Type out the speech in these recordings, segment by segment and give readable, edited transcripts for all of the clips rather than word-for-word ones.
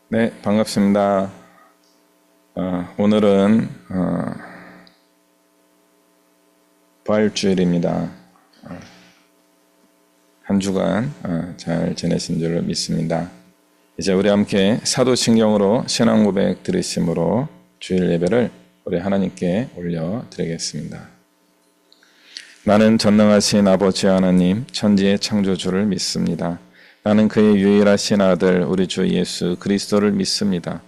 네, 반갑습니다. 오늘은 부활주일입니다. 한 주간 잘 지내신 줄 믿습니다. 이제 우리 함께 사도신경으로 신앙 고백 들으심으로 주일 예배를 우리 하나님께 올려드리겠습니다. 나는 전능하신 아버지 하나님, 천지의 창조주를 믿습니다. 나는 그의 유일하신 아들 우리 주 예수 그리스도를 믿습니다.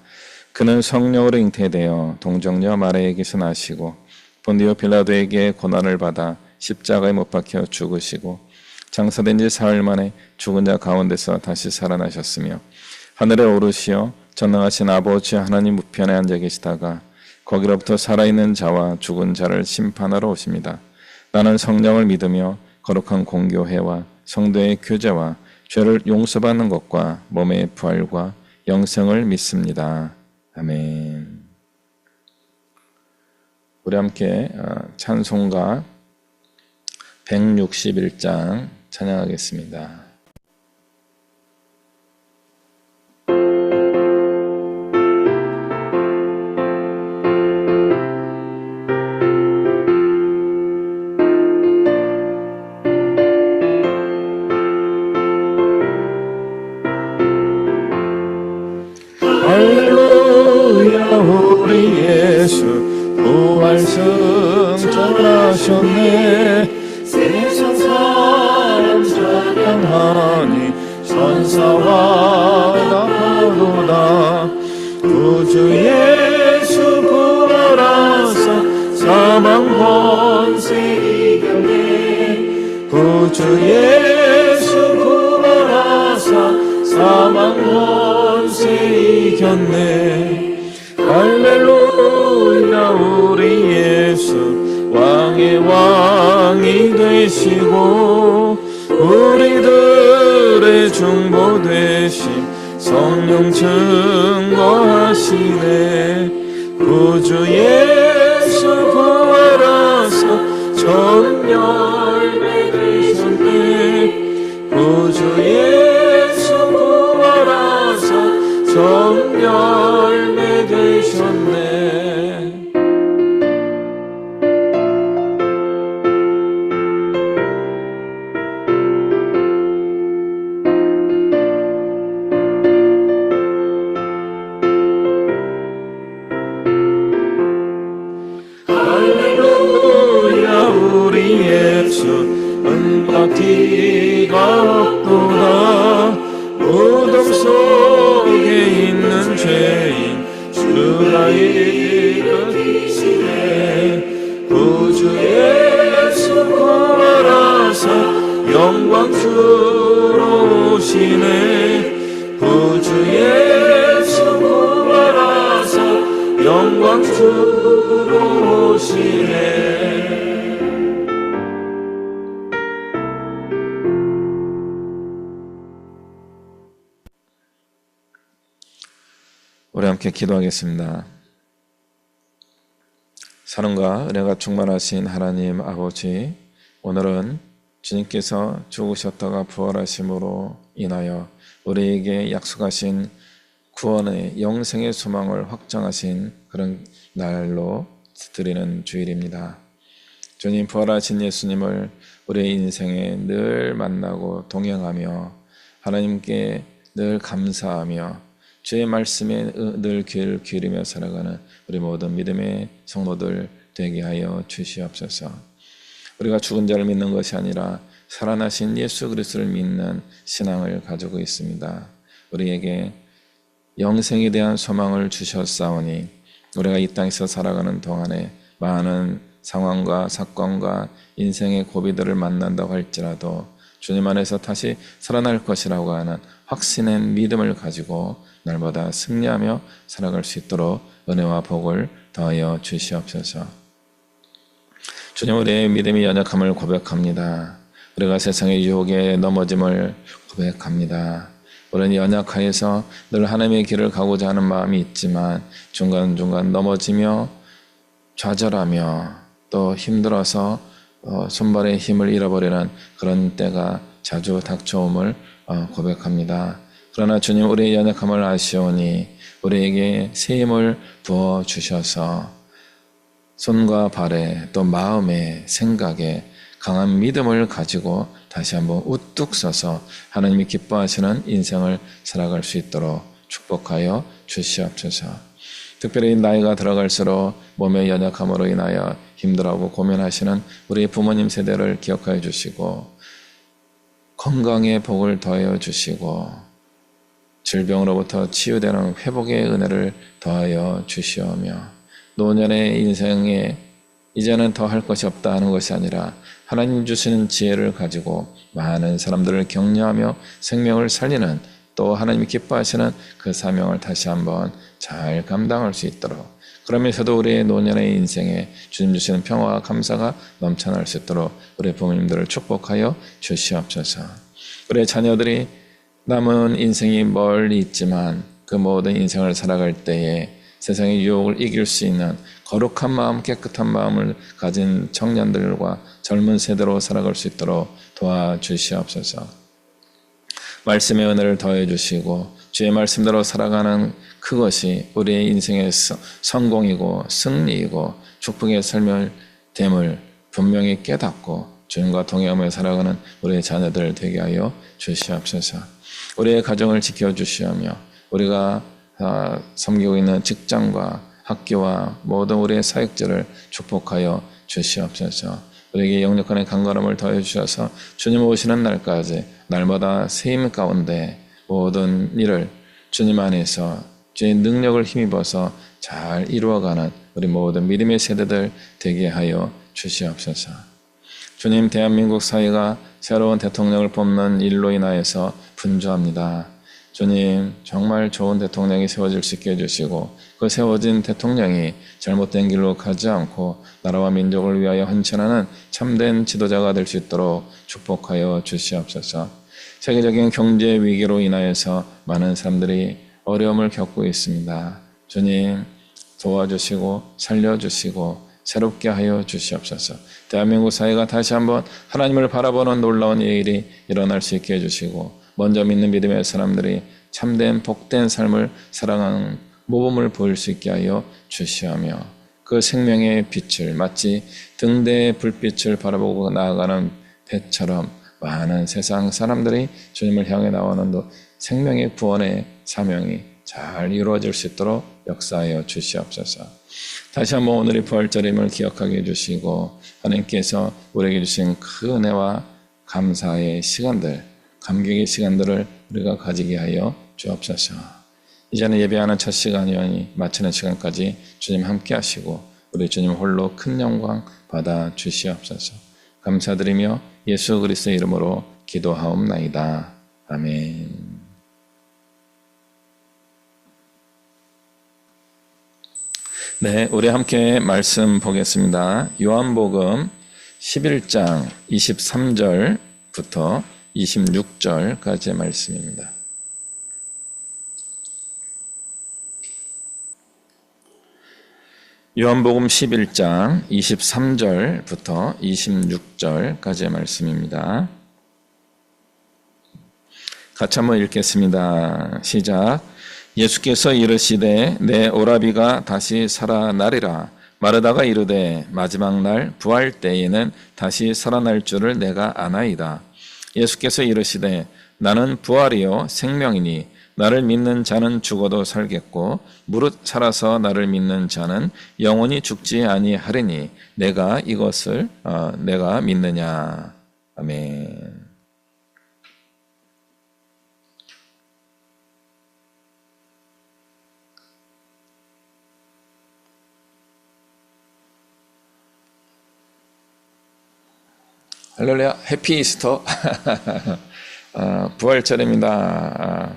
그는 성령으로 잉태되어 동정녀 마리아에게서 나시고 본디오 빌라도에게 고난을 받아 십자가에 못 박혀 죽으시고 장사된 지 사흘 만에 죽은 자 가운데서 다시 살아나셨으며 하늘에 오르시어 전능하신 아버지 하나님 우편에 앉아 계시다가 거기로부터 살아있는 자와 죽은 자를 심판하러 오십니다. 나는 성령을 믿으며 거룩한 공교회와 성도의 교제와 죄를 용서받는 것과 몸의 부활과 영생을 믿습니다. 아멘. 우리 함께 찬송가 161장 찬양하겠습니다. 할렐루야 우리 예수 부활 승천하셨네. 세상 사람 찬양하니 천사와 나팔로다. 구주 예수 부활하사 사망 권세 이겼네. 구주 예수 부활하사 사망 권세 이겼네. 할렐루야 우리 예수 왕의 왕이 되시고 우리들의 중보 되심 성령 증거하시네. 구주 예수 부활하사 전 열매 되셨네. 구주 예수 부활하사 전 열매 되셨네. 할렐루야 우리 예수 은박기가 없도다. 무덤 속에 있는 죄인 주가 이끄시네. 구주 예수 부활하사 영광 주로 오시네. 구주 예수 부활하사 영광 주로 오시네. 우리 함께 기도하겠습니다. 사랑과 은혜가 충만하신 하나님 아버지, 오늘은 주님께서 죽으셨다가 부활하심으로 인하여 우리에게 약속하신 구원의 영생의 소망을 확정하신 그런 날로 드리는 주일입니다. 주님, 부활하신 예수님을 우리의 인생에 늘 만나고 동행하며 하나님께 늘 감사하며 주의 말씀에 늘 귀를 기울이며 살아가는 우리 모든 믿음의 성도들 되게 하여 주시옵소서. 우리가 죽은 자를 믿는 것이 아니라 살아나신 예수 그리스도를 믿는 신앙을 가지고 있습니다. 우리에게 영생에 대한 소망을 주셨사오니 우리가 이 땅에서 살아가는 동안에 많은 상황과 사건과 인생의 고비들을 만난다고 할지라도 주님 안에서 다시 살아날 것이라고 하는 확신의 믿음을 가지고 날마다 승리하며 살아갈 수 있도록 은혜와 복을 더하여 주시옵소서. 주님, 우리의 믿음이 연약함을 고백합니다. 우리가 세상의 유혹에 넘어짐을 고백합니다. 우리는 연약하여서 늘 하나님의 길을 가고자 하는 마음이 있지만 중간중간 넘어지며 좌절하며 또 힘들어서 손발의 힘을 잃어버리는 그런 때가 자주 닥쳐옴을 고백합니다. 그러나 주님 우리의 연약함을 아시오니 우리에게 새 힘을 부어주셔서 손과 발에 또 마음에 생각에 강한 믿음을 가지고 다시 한번 우뚝 서서 하나님이 기뻐하시는 인생을 살아갈 수 있도록 축복하여 주시옵소서. 특별히 나이가 들어갈수록 몸의 연약함으로 인하여 힘들어하고 고민하시는 우리 부모님 세대를 기억하여 주시고 건강의 복을 더하여 주시고 질병으로부터 치유되는 회복의 은혜를 더하여 주시오며 노년의 인생에 이제는 더 할 것이 없다 하는 것이 아니라 하나님 주시는 지혜를 가지고 많은 사람들을 격려하며 생명을 살리는 또 하나님이 기뻐하시는 그 사명을 다시 한번 잘 감당할 수 있도록 그러면서도 우리의 노년의 인생에 주님 주시는 평화와 감사가 넘쳐날 수 있도록 우리 부모님들을 축복하여 주시옵소서. 우리의 자녀들이 남은 인생이 멀리 있지만 그 모든 인생을 살아갈 때에 세상의 유혹을 이길 수 있는 거룩한 마음, 깨끗한 마음을 가진 청년들과 젊은 세대로 살아갈 수 있도록 도와주시옵소서. 말씀의 은혜를 더해 주시고 주의 말씀대로 살아가는 그것이 우리의 인생의 성공이고 승리이고 축복의 삶을 됨을 분명히 깨닫고 주님과 동행하며 살아가는 우리의 자녀들 되게 하여 주시옵소서. 우리의 가정을 지켜주시오며 우리가 섬기고 있는 직장과 학교와 모든 우리의 사역들을 축복하여 주시옵소서. 우리에게 영육간의 강건함을 더해 주셔서 주님 오시는 날까지 날마다 세임 가운데 모든 일을 주님 안에서 주의 능력을 힘입어서 잘 이루어가는 우리 모든 믿음의 세대들 되게 하여 주시옵소서. 주님, 대한민국 사회가 새로운 대통령을 뽑는 일로 인하여서 분주합니다. 주님, 정말 좋은 대통령이 세워질 수 있게 해주시고 그 세워진 대통령이 잘못된 길로 가지 않고 나라와 민족을 위하여 헌신하는 참된 지도자가 될 수 있도록 축복하여 주시옵소서. 세계적인 경제 위기로 인하여서 많은 사람들이 어려움을 겪고 있습니다. 주님, 도와주시고 살려주시고 새롭게 하여 주시옵소서. 대한민국 사회가 다시 한번 하나님을 바라보는 놀라운 일이 일어날 수 있게 해주시고 먼저 믿는 믿음의 사람들이 참된 복된 삶을 살아가는 모범을 보일 수 있게 하여 주시하며 그 생명의 빛을 마치 등대의 불빛을 바라보고 나아가는 배처럼 많은 세상 사람들이 주님을 향해 나오는 생명의 구원의 사명이 잘 이루어질 수 있도록 역사하여 주시옵소서. 다시 한번 오늘의 부활절임을 기억하게 해주시고 하나님께서 우리에게 주신 그 은혜와 감사의 시간들, 감격의 시간들을 우리가 가지게 하여 주옵소서. 이제는 예배하는 첫 시간이오니 마치는 시간까지 주님 함께 하시고 우리 주님 홀로 큰 영광 받아 주시옵소서. 감사드리며 예수 그리스도의 이름으로 기도하옵나이다. 아멘. 네, 우리 함께 말씀 보겠습니다. 요한복음 11장 23절부터 26절까지의 말씀입니다. 요한복음 11장 23절부터 26절까지의 말씀입니다. 같이 한번 읽겠습니다. 시작. 예수께서 이르시되 내 오라비가 다시 살아나리라. 마르다가 이르되 마지막 날 부활 때에는 다시 살아날 줄을 내가 아나이다. 예수께서 이르시되 나는 부활이요 생명이니 나를 믿는 자는 죽어도 살겠고 무릇 살아서 나를 믿는 자는 영원히 죽지 아니하리니 내가 이것을 내가 믿느냐. 아멘. 할렐루야, 해피 이스터. 부활절입니다.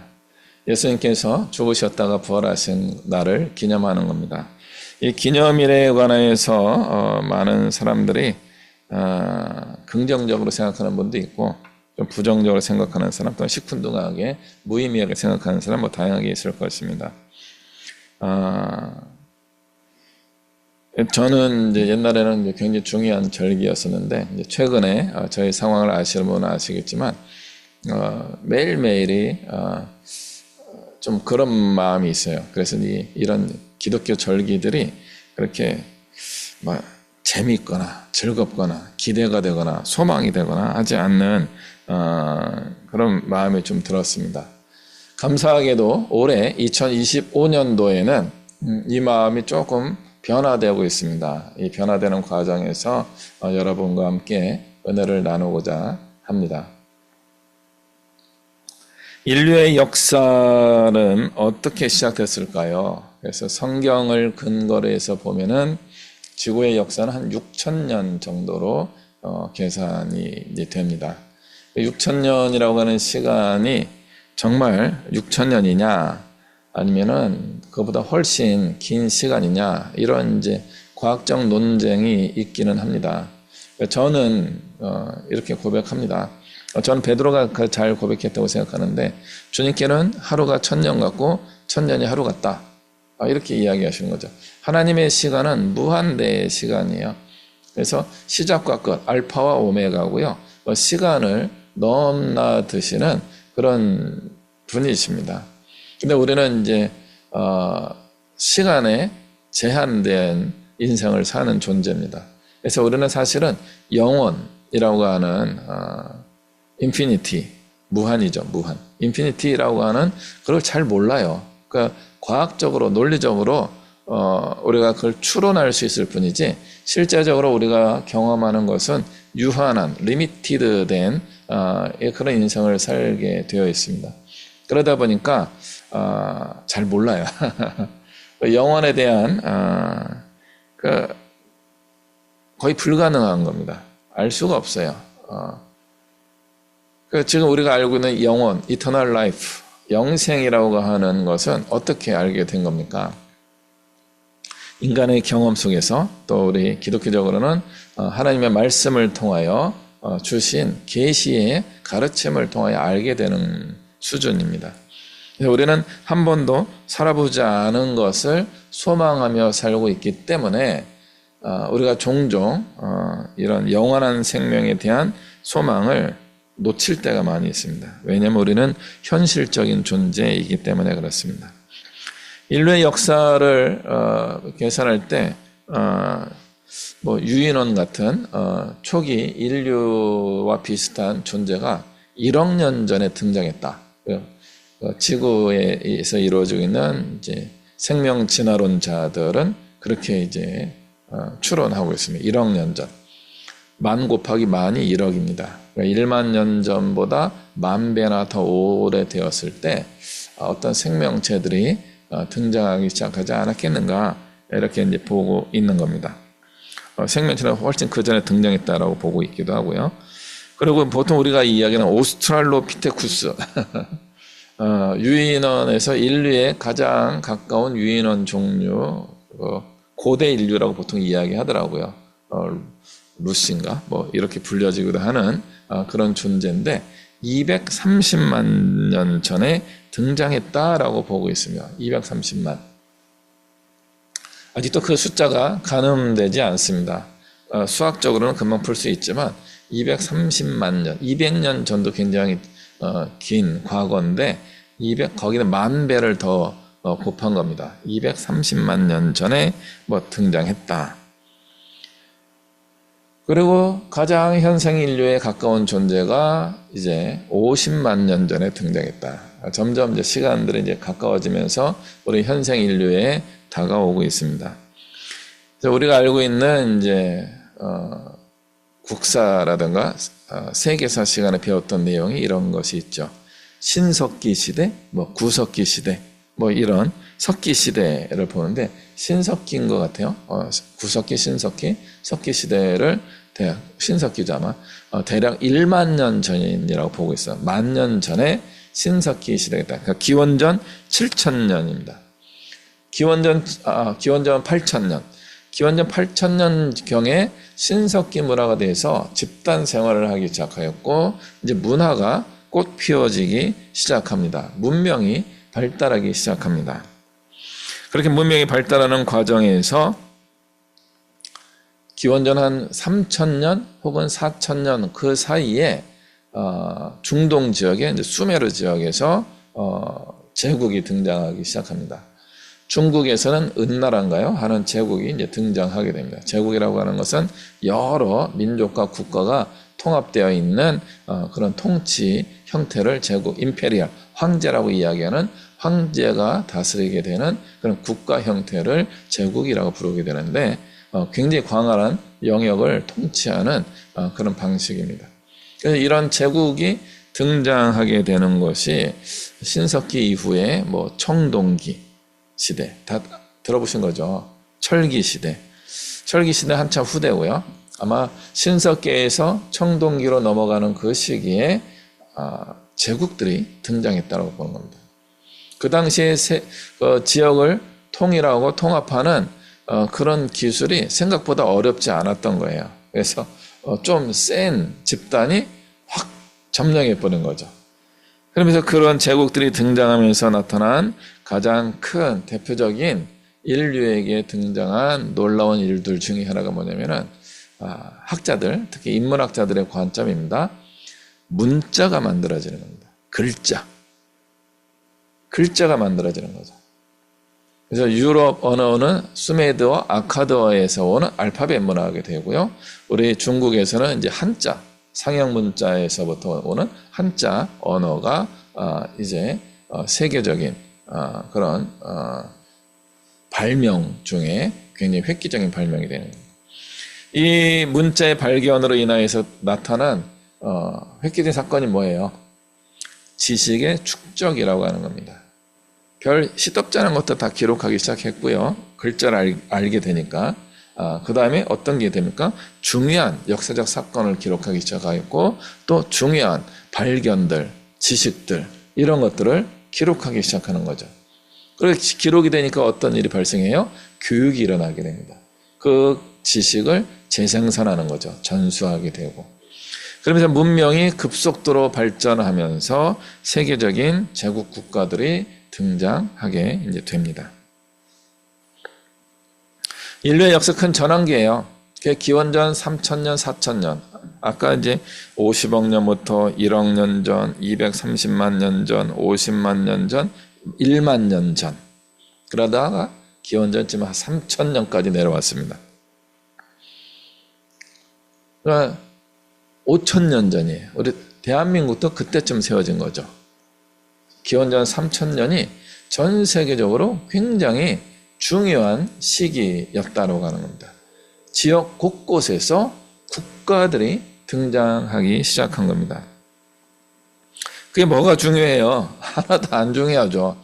예수님께서 죽으셨다가 부활하신 날을 기념하는 겁니다. 이 기념일에 관하여서 많은 사람들이 긍정적으로 생각하는 분도 있고 좀 부정적으로 생각하는 사람, 또는 시큰둥하게 무의미하게 생각하는 사람 다양하게 있을 것입니다. 저는 이제 옛날에는 이제 굉장히 중요한 절기였었는데 이제 최근에 저희 상황을 아시는 분은 아시겠지만 매일매일이 좀 그런 마음이 있어요. 그래서 이런 기독교 절기들이 그렇게 막 재미있거나 즐겁거나 기대가 되거나 소망이 되거나 하지 않는 그런 마음이 좀 들었습니다. 감사하게도 올해 2025년도에는 이 마음이 조금 변화되고 있습니다. 이 변화되는 과정에서 여러분과 함께 은혜를 나누고자 합니다. 인류의 역사는 어떻게 시작됐을까요? 그래서 성경을 근거로 해서 보면은 지구의 역사는 한 6,000년 정도로 계산이 됩니다. 6,000년이라고 하는 시간이 정말 6,000년이냐 아니면은 그보다 훨씬 긴 시간이냐 이런 이제 과학적 논쟁이 있기는 합니다. 저는 이렇게 고백합니다. 저는 베드로가 잘 고백했다고 생각하는데 주님께는 하루가 1,000년 같고 1,000년이 하루 같다. 이렇게 이야기하시는 거죠. 하나님의 시간은 무한대의 시간이에요. 그래서 시작과 끝, 알파와 오메가고요. 시간을 넘나드시는 그런 분이십니다. 근데 우리는 이제 시간에 제한된 인생을 사는 존재입니다. 그래서 우리는 사실은 영원이라고 하는 인피니티, 무한이죠, 무한. 인피니티라고 하는 그걸 잘 몰라요. 그러니까 과학적으로, 논리적으로 우리가 그걸 추론할 수 있을 뿐이지 실제적으로 우리가 경험하는 것은 유한한, 리미티드된 그런 인생을 살게 되어 있습니다. 그러다 보니까 잘 몰라요. 영혼에 대한 거의 불가능한 겁니다. 알 수가 없어요. 지금 우리가 알고 있는 영혼, eternal life, 영생이라고 하는 것은 어떻게 알게 된 겁니까? 인간의 경험 속에서 또 우리 기독교적으로는 하나님의 말씀을 통하여 주신 계시의 가르침을 통하여 알게 되는 수준입니다. 그래서 우리는 한 번도 살아보지 않은 것을 소망하며 살고 있기 때문에 우리가 종종 이런 영원한 생명에 대한 소망을 놓칠 때가 많이 있습니다. 왜냐하면 우리는 현실적인 존재이기 때문에 그렇습니다. 인류의 역사를 계산할 때 유인원 같은 초기 인류와 비슷한 존재가 1억 년 전에 등장했다. 지구에서 이루어지고 있는 이제 생명 진화론자들은 그렇게 이제 추론하고 있습니다. 1억 년 전. 만 곱하기 만이 1억입니다. 그러니까 1만 년 전보다 10,000배나 더 오래되었을 때 어떤 생명체들이 등장하기 시작하지 않았겠는가 이렇게 이제 보고 있는 겁니다. 생명체는 훨씬 그 전에 등장했다라고 보고 있기도 하고요. 그리고 보통 우리가 이야기하는 오스트랄로피테쿠스 유인원에서 인류에 가장 가까운 유인원 종류 고대 인류라고 보통 이야기하더라고요. 루시인가 이렇게 불려지기도 하는 그런 존재인데 230만 년 전에 등장했다라고 보고 있습니다. 230만. 아직도 그 숫자가 가늠되지 않습니다. 수학적으로는 금방 풀 수 있지만 230만 년, 200년 전도 굉장히 긴 과거인데 거기는 10,000배를 더 곱한 겁니다. 230만 년 전에 등장했다. 그리고 가장 현생 인류에 가까운 존재가 이제 50만 년 전에 등장했다. 점점 이제 시간들이 이제 가까워지면서 우리 현생 인류에 다가오고 있습니다. 그래서 우리가 알고 있는 이제 국사라든가 세계사 시간에 배웠던 내용이 이런 것이 있죠. 신석기 시대, 구석기 시대, 이런 석기 시대를 보는데 신석기인 것 같아요. 구석기, 신석기, 석기 시대를 신석기죠 아마 대략 1만 년 전이라고 보고 있어요. 10,000년 전에 신석기 시대가 있다. 그러니까 기원전 7,000년입니다. 기원전 8,000년. 기원전 8,000년경에 신석기 문화가 돼서 집단 생활을 하기 시작하였고 이제 문화가 꽃 피워지기 시작합니다. 문명이 발달하기 시작합니다. 그렇게 문명이 발달하는 과정에서 기원전 한 3,000년 혹은 4,000년 그 사이에 중동 지역의 수메르 지역에서 제국이 등장하기 시작합니다. 중국에서는 은나라인가요? 하는 제국이 이제 등장하게 됩니다. 제국이라고 하는 것은 여러 민족과 국가가 통합되어 있는 그런 통치 형태를 제국, 임페리얼, 황제라고 이야기하는 황제가 다스리게 되는 그런 국가 형태를 제국이라고 부르게 되는데 굉장히 광활한 영역을 통치하는 그런 방식입니다. 그래서 이런 제국이 등장하게 되는 것이 신석기 이후에 뭐 청동기 시대 다 들어보신 거죠. 철기 시대. 철기 시대 한참 후대고요. 아마 신석기에서 청동기로 넘어가는 그 시기에 제국들이 등장했다고 보는 겁니다. 그 당시에 지역을 통일하고 통합하는 그런 기술이 생각보다 어렵지 않았던 거예요. 그래서 좀 센 집단이 확 점령해 버린 거죠. 그러면서 그런 제국들이 등장하면서 나타난 가장 큰 대표적인 인류에게 등장한 놀라운 일들 중에 하나가 뭐냐면은 학자들, 특히 인문학자들의 관점입니다. 문자가 만들어지는 겁니다. 글자가 만들어지는 거죠. 그래서 유럽 언어는 수메드어, 아카드어에서 오는 알파벳 문화가 되고요. 우리 중국에서는 이제 한자, 상형 문자에서부터 오는 한자 언어가 이제 세계적인 그런 발명 중에 굉장히 획기적인 발명이 되는 겁니다. 이 문자의 발견으로 인하여서 나타난 획기적인 사건이 뭐예요? 지식의 축적이라고 하는 겁니다. 별 시덥지 않은 것도 다 기록하기 시작했고요. 글자를 알게 되니까. 그 다음에 어떤 게 됩니까? 중요한 역사적 사건을 기록하기 시작하였고, 또 중요한 발견들, 지식들, 이런 것들을 기록하기 시작하는 거죠. 그래서 기록이 되니까 어떤 일이 발생해요? 교육이 일어나게 됩니다. 그 지식을 재생산하는 거죠. 전수하게 되고. 그러면서 문명이 급속도로 발전하면서 세계적인 제국 국가들이 등장하게 이제 됩니다. 인류의 역사 큰 전환기예요. 기원전 3000년, 4000년. 아까 이제 50억 년부터 1억 년 전, 230만 년 전, 50만 년 전, 1만 년 전. 그러다가 기원전쯤 한 3000년까지 내려왔습니다. 그러니까 5000년 전이에요. 우리 대한민국도 그때쯤 세워진 거죠. 기원전 3000년이 전 세계적으로 굉장히 중요한 시기였다고 하는 겁니다. 지역 곳곳에서 국가들이 등장하기 시작한 겁니다. 그게 뭐가 중요해요? 하나도 안 중요하죠.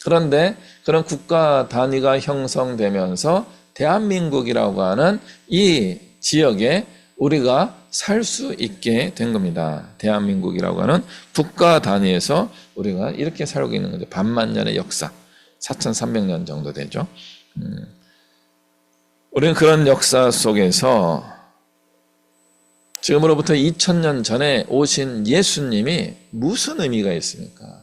그런데 그런 국가 단위가 형성되면서 대한민국이라고 하는 이 지역에 우리가 살 수 있게 된 겁니다. 대한민국이라고 하는 국가 단위에서 우리가 이렇게 살고 있는 거죠. 반만년의 역사, 4300년 정도 되죠. 우리는 그런 역사 속에서 지금으로부터 2000년 전에 오신 예수님이 무슨 의미가 있습니까?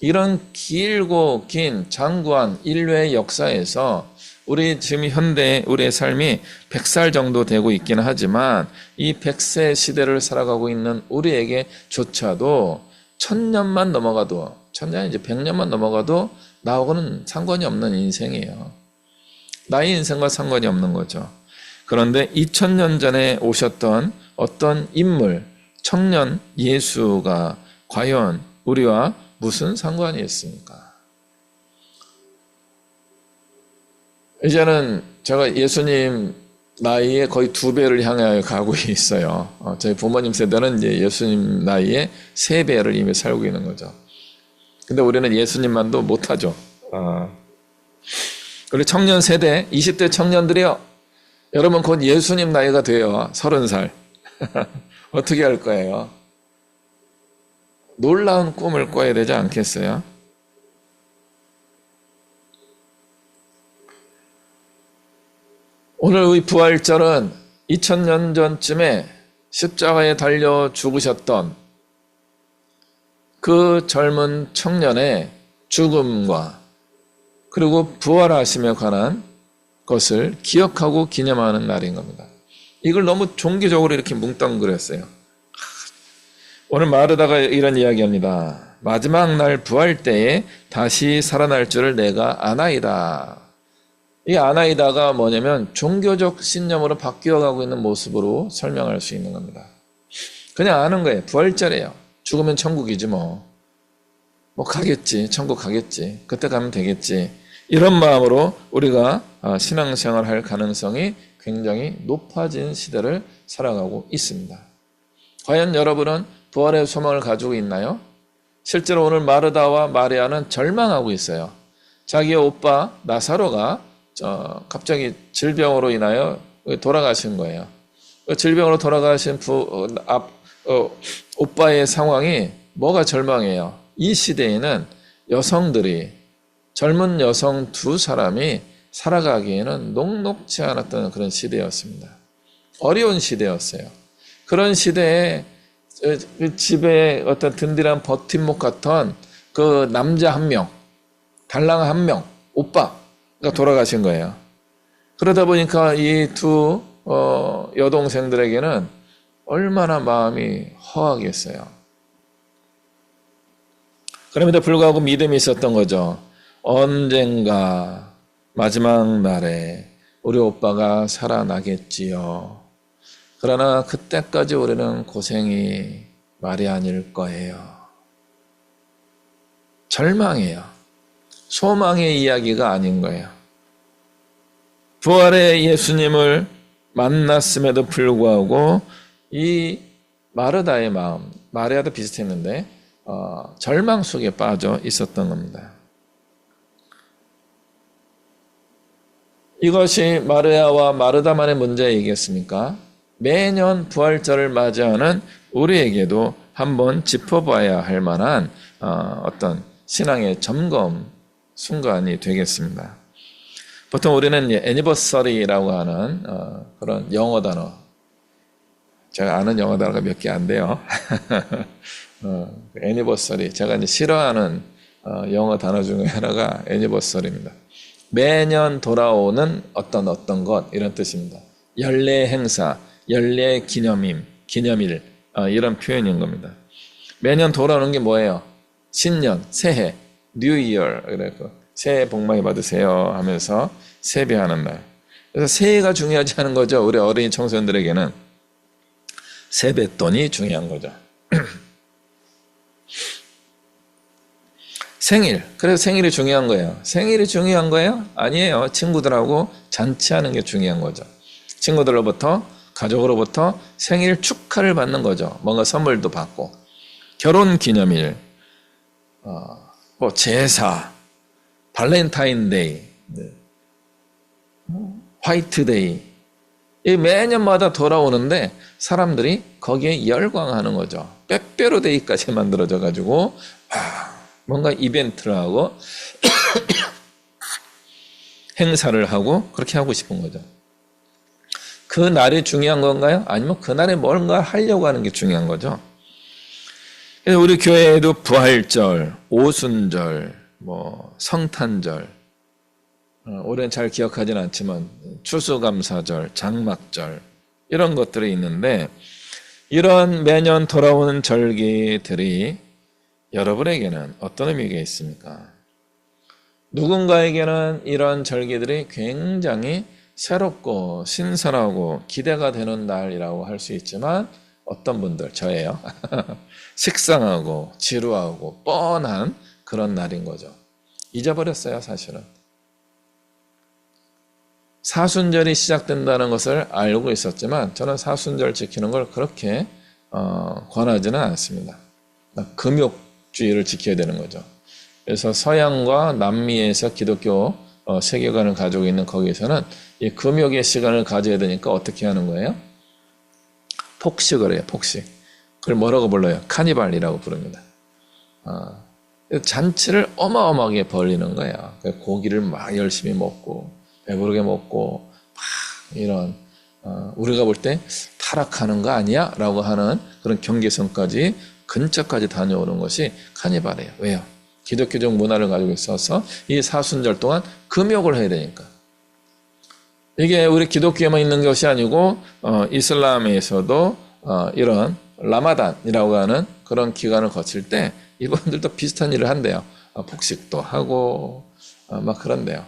이런 길고 긴 장구한 인류의 역사에서 우리 지금 현대 우리의 삶이 100살 정도 되고 있기는 하지만 이 100세 시대를 살아가고 있는 우리에게조차도 1000년만 넘어가도 1000년 이제 100년만 넘어가도 나하고는 상관이 없는 인생이에요. 나의 인생과 상관이 없는 거죠. 그런데 2000년 전에 오셨던 어떤 인물, 청년 예수가 과연 우리와 무슨 상관이 있습니까? 이제는 제가 예수님 나이에 거의 2배를 향하여 가고 있어요. 저희 부모님 세대는 이제 예수님 나이에 3배를 이미 살고 있는 거죠. 근데 우리는 예수님만도 못하죠. 그리고 청년 세대, 20대 청년들이요. 여러분 곧 예수님 나이가 돼요. 30살. 어떻게 할 거예요? 놀라운 꿈을 꿔야 되지 않겠어요? 오늘 우리 부활절은 2000년 전쯤에 십자가에 달려 죽으셨던 그 젊은 청년의 죽음과 그리고 부활하심에 관한 것을 기억하고 기념하는 날인 겁니다. 이걸 너무 종교적으로 이렇게 뭉뚱그렸어요. 오늘 말하다가 이런 이야기합니다. 마지막 날 부활 때에 다시 살아날 줄을 내가 아나이다. 이 아나이다가 뭐냐면 종교적 신념으로 바뀌어가고 있는 모습으로 설명할 수 있는 겁니다. 그냥 아는 거예요. 부활절이에요. 죽으면 천국이지 뭐 가겠지. 천국 가겠지. 그때 가면 되겠지. 이런 마음으로 우리가 신앙생활 할 가능성이 굉장히 높아진 시대를 살아가고 있습니다. 과연 여러분은 부활의 소망을 가지고 있나요? 실제로 오늘 마르다와 마리아는 절망하고 있어요. 자기의 오빠 나사로가 갑자기 질병으로 인하여 돌아가신 거예요. 질병으로 돌아가신 오빠의 상황이 뭐가 절망해요? 이 시대에는 여성들이 젊은 여성 두 사람이 살아가기에는 녹록지 않았던 그런 시대였습니다. 어려운 시대였어요. 그런 시대에 집에 어떤 든든한 버팀목 같은 그 남자 한 명, 달랑 한 명, 오빠가 돌아가신 거예요. 그러다 보니까 이 두 여동생들에게는 얼마나 마음이 허하겠어요. 그럼에도 불구하고 믿음이 있었던 거죠. 언젠가 마지막 날에 우리 오빠가 살아나겠지요. 그러나 그때까지 우리는 고생이 말이 아닐 거예요. 절망이에요. 소망의 이야기가 아닌 거예요. 부활의 예수님을 만났음에도 불구하고 이 마르다의 마음, 마리아도 비슷했는데 절망 속에 빠져 있었던 겁니다. 이것이 마리아와 마르다만의 문제이겠습니까? 매년 부활절을 맞이하는 우리에게도 한번 짚어봐야 할 만한 어떤 신앙의 점검 순간이 되겠습니다. 보통 우리는 애니버서리라고 하는 그런 영어 단어, 제가 아는 영어 단어가 몇 개 안 돼요. 애니버서리, 제가 이제 싫어하는 영어 단어 중에 하나가 애니버서리입니다. 매년 돌아오는 어떤 것 이런 뜻입니다. 연례 행사, 연례 기념일 이런 표현인 겁니다. 매년 돌아오는 게 뭐예요? 신년, 새해, 뉴 이어, 그래서 새해 복 많이 받으세요 하면서 세배하는 날. 그래서 새해가 중요하지 않은 거죠. 우리 어린이 청소년들에게는 세뱃돈이 중요한 거죠. 생일, 그래서 생일이 중요한 거예요. 생일이 중요한 거예요? 아니에요. 친구들하고 잔치하는 게 중요한 거죠. 친구들로부터, 가족으로부터 생일 축하를 받는 거죠. 뭔가 선물도 받고. 결혼 기념일, 제사, 발렌타인데이, 화이트데이, 이 매년마다 돌아오는데 사람들이 거기에 열광하는 거죠. 빼빼로데이까지 만들어져 가지고 뭔가 이벤트를 하고 행사를 하고 그렇게 하고 싶은 거죠. 그 날이 중요한 건가요? 아니면 그 날에 뭔가 하려고 하는 게 중요한 거죠. 그래서 우리 교회에도 부활절, 오순절, 성탄절, 올해는 잘 기억하지는 않지만 추수감사절, 장막절 이런 것들이 있는데 이런 매년 돌아오는 절기들이 여러분에게는 어떤 의미가 있습니까? 누군가에게는 이런 절기들이 굉장히 새롭고 신선하고 기대가 되는 날이라고 할 수 있지만 어떤 분들, 저예요. 식상하고 지루하고 뻔한 그런 날인 거죠. 잊어버렸어요, 사실은. 사순절이 시작된다는 것을 알고 있었지만 저는 사순절 지키는 걸 그렇게 권하지는 않습니다. 금욕주의를 지켜야 되는 거죠. 그래서 서양과 남미에서 기독교 세계관을 가지고 있는 거기에서는 이 금욕의 시간을 가져야 되니까 어떻게 하는 거예요? 폭식을 해요, 폭식. 그걸 뭐라고 불러요? 카니발이라고 부릅니다. 잔치를 어마어마하게 벌리는 거예요. 고기를 막 열심히 먹고 배부르게 먹고 막 이런 우리가 볼 때 타락하는 거 아니야? 라고 하는 그런 경계선까지 근처까지 다녀오는 것이 카니발이에요. 왜요? 기독교적 문화를 가지고 있어서 이 사순절 동안 금욕을 해야 되니까. 이게 우리 기독교에만 있는 것이 아니고 이슬람에서도 이런 라마단이라고 하는 그런 기간을 거칠 때 이분들도 비슷한 일을 한대요. 폭식도 하고 막 그런데요.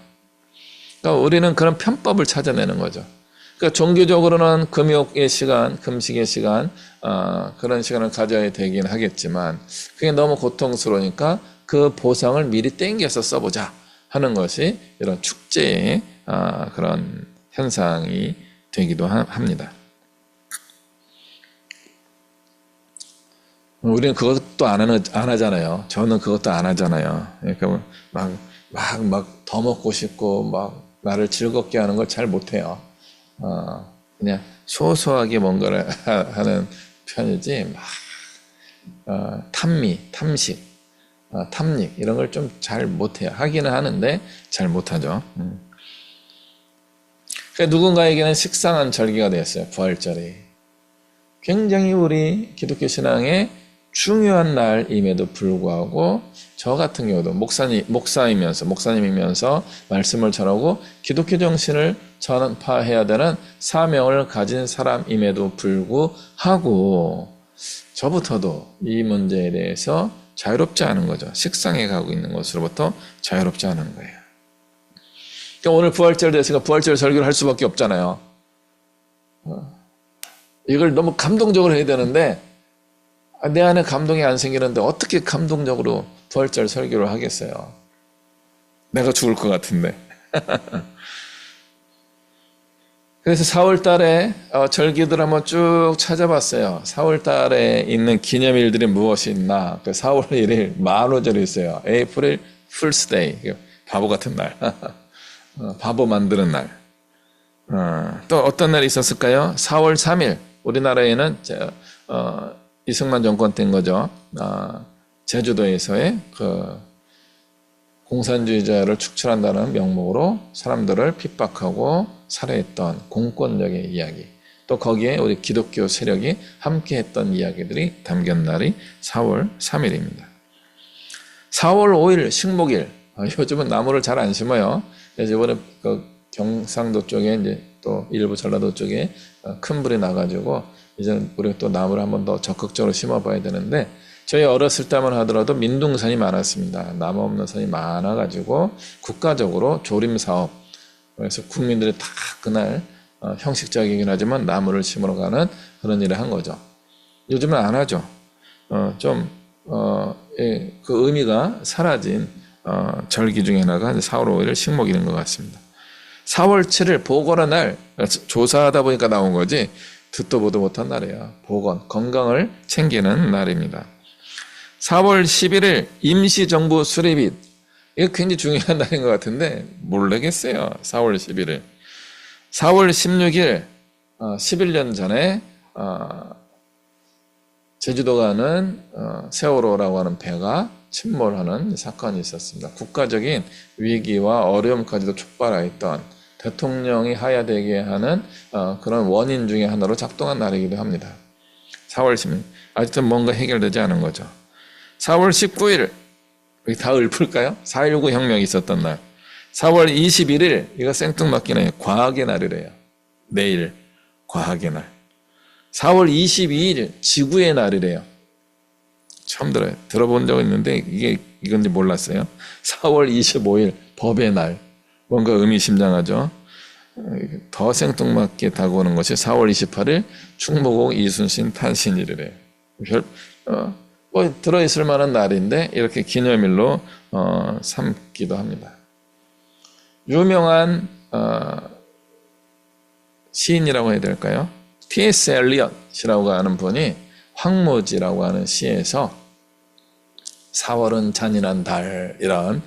그러니까 우리는 그런 편법을 찾아내는 거죠. 그러니까 종교적으로는 금욕의 시간, 금식의 시간, 그런 시간을 가져야 되긴 하겠지만 그게 너무 고통스러우니까 그 보상을 미리 땡겨서 써보자 하는 것이 이런 축제의 그런 현상이 되기도 합니다. 우리는 그것도 안 하잖아요. 저는 그것도 안 하잖아요. 그러니까 막 더 먹고 싶고 막 나를 즐겁게 하는 걸 잘 못해요. 그냥 소소하게 뭔가를 하는 편이지 막 탐식, 탐닉 이런 걸 좀 잘 못해요. 하기는 하는데 잘 못하죠. 그러니까 누군가에게는 식상한 절기가 되었어요. 부활절이. 굉장히 우리 기독교 신앙의 중요한 날임에도 불구하고 저 같은 경우도 목사님이면서 말씀을 전하고 기독교 정신을 전파해야 되는 사명을 가진 사람임에도 불구하고 저부터도 이 문제에 대해서 자유롭지 않은 거죠. 식상해 가고 있는 것으로부터 자유롭지 않은 거예요. 그러니까 오늘 부활절 됐으니까 부활절 설교를 할 수밖에 없잖아요. 이걸 너무 감동적으로 해야 되는데 내 안에 감동이 안 생기는데 어떻게 감동적으로 부활절 설교를 하겠어요? 내가 죽을 것 같은데. 그래서 4월 달에 절기들 한번 쭉 찾아봤어요. 4월 달에 있는 기념일들이 무엇이 있나. 4월 1일 만우절이 있어요. 에이프릴 풀스 데이. 바보 같은 날. 바보 만드는 날. 또 어떤 날이 있었을까요? 4월 3일. 우리나라에는 이승만 정권 때인 거죠. 제주도에서의 그 공산주의자를 축출한다는 명목으로 사람들을 핍박하고 살해했던 공권력의 이야기. 또 거기에 우리 기독교 세력이 함께했던 이야기들이 담긴 날이 4월 3일입니다. 4월 5일 식목일. 요즘은 나무를 잘 안 심어요. 그래서 이번에 그 경상도 쪽에 이제 또 일부 전라도 쪽에 큰 불이 나가지고 이제는 우리가 또 나무를 한번 더 적극적으로 심어봐야 되는데 저희 어렸을 때만 하더라도 민둥산이 많았습니다. 나무 없는 산이 많아가지고 국가적으로 조림 사업 그래서 국민들이 다 그날 형식적이긴 하지만 나무를 심으러 가는 그런 일을 한 거죠. 요즘은 안 하죠. 그 의미가 사라진 절기 중에 하나가 4월 5일 식목일인 것 같습니다. 4월 7일 보건의 날 조사하다 보니까 나온 거지 듣도 보도 못한 날이에요. 보건, 건강을 챙기는 날입니다. 4월 11일 임시정부 수립일. 이거 굉장히 중요한 날인 것 같은데 모르겠어요. 4월 11일. 4월 16일 11년 전에 제주도 가는 세월호라고 하는 배가 침몰하는 사건이 있었습니다. 국가적인 위기와 어려움까지도 촉발하였던 대통령이 하야되게 하는 그런 원인 중에 하나로 작동한 날이기도 합니다. 4월 10일. 아직도 뭔가 해결되지 않은 거죠. 4월 19일. 여기 다 읊을까요? 4.19 혁명이 있었던 날. 4월 21일. 이거 생뚱맞기는 과학의 날이래요. 내일 과학의 날. 4월 22일 지구의 날이래요. 처음 들어요. 들어본 적 있는데 이게 이건지 몰랐어요. 4월 25일 법의 날. 뭔가 의미심장하죠. 더 생뚱맞게 다가오는 것이 4월 28일 충무공 이순신 탄신일이래요. 뭐 들어있을 만한 날인데 이렇게 기념일로 삼기도 합니다. 유명한 시인이라고 해야 될까요? T.S. 엘리엇이라고 하는 분이 황무지라고 하는 시에서 4월은 잔인한 달 이런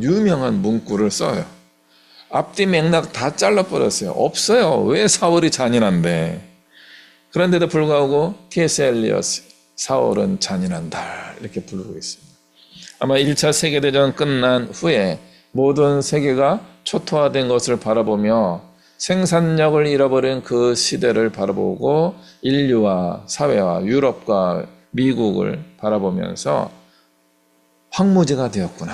유명한 문구를 써요. 앞뒤 맥락 다 잘라버렸어요. 없어요. 왜 4월이 잔인한데. 그런데도 불구하고 T.S. 엘리엇 4월은 잔인한 달 이렇게 부르고 있습니다. 아마 1차 세계대전 끝난 후에 모든 세계가 초토화된 것을 바라보며 생산력을 잃어버린 그 시대를 바라보고 인류와 사회와 유럽과 미국을 바라보면서 황무지가 되었구나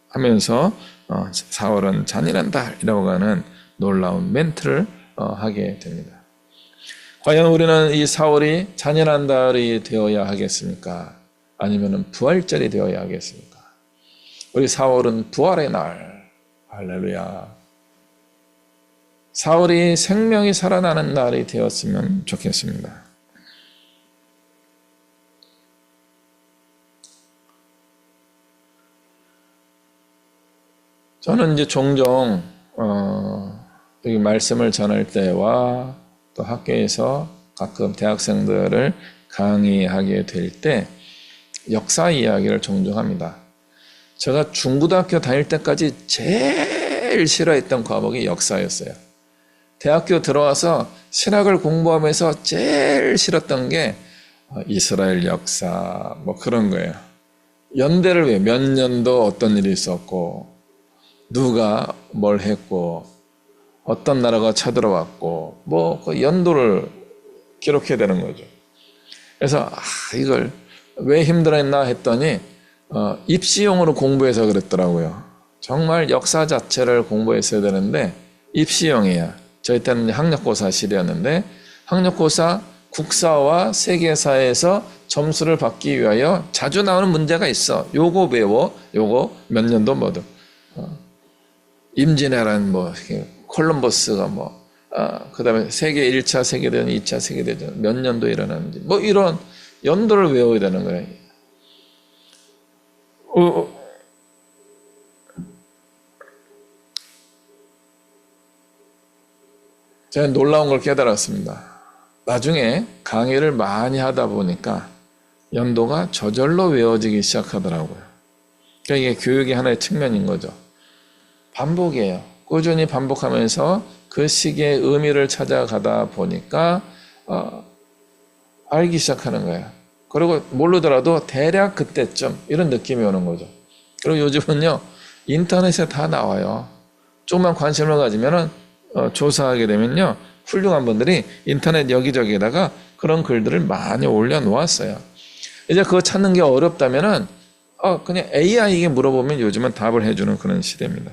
하면서 4월은 잔인한 달이라고 하는 놀라운 멘트를 하게 됩니다. 과연 우리는 이 사월이 잔인한 달이 되어야 하겠습니까? 아니면 부활절이 되어야 하겠습니까? 우리 사월은 부활의 날. 할렐루야. 사월이 생명이 살아나는 날이 되었으면 좋겠습니다. 저는 이제 종종 여기 말씀을 전할 때와 또 학교에서 가끔 대학생들을 강의하게 될 때 역사 이야기를 종종 합니다. 제가 중고등학교 다닐 때까지 제일 싫어했던 과목이 역사였어요. 대학교 들어와서 신학을 공부하면서 제일 싫었던 게 이스라엘 역사 뭐 그런 거예요. 연대를 왜 몇 년도 어떤 일이 있었고 누가 뭘 했고 어떤 나라가 쳐들어왔고 뭐 그 연도를 기록해야 되는 거죠. 그래서 이걸 왜 힘들었나 했더니 입시용으로 공부해서 그랬더라고요. 정말 역사 자체를 공부했어야 되는데 입시용이야. 저희 때는 학력고사 시대였는데 학력고사 국사와 세계사에서 점수를 받기 위하여 자주 나오는 문제가 있어. 요거 외워. 요거 몇 년도 뭐든. 임진왜란 뭐 콜럼버스가 뭐 그 다음에 세계 1차 세계대전 2차 세계대전 몇 년도 일어났는지 뭐 이런 연도를 외워야 되는 거예요. 제가 놀라운 걸 깨달았습니다. 나중에 강의를 많이 하다 보니까 연도가 저절로 외워지기 시작하더라고요. 그러니까 이게 교육의 하나의 측면인 거죠. 반복이에요. 꾸준히 반복하면서 그 시기의 의미를 찾아가다 보니까 알기 시작하는 거예요. 그리고 모르더라도 대략 그때쯤 이런 느낌이 오는 거죠. 그리고 요즘은요 인터넷에 다 나와요. 조금만 관심을 가지면은 조사하게 되면요 훌륭한 분들이 인터넷 여기저기에다가 그런 글들을 많이 올려놓았어요. 이제 그거 찾는 게 어렵다면은 그냥 AI에게 물어보면 요즘은 답을 해주는 그런 시대입니다.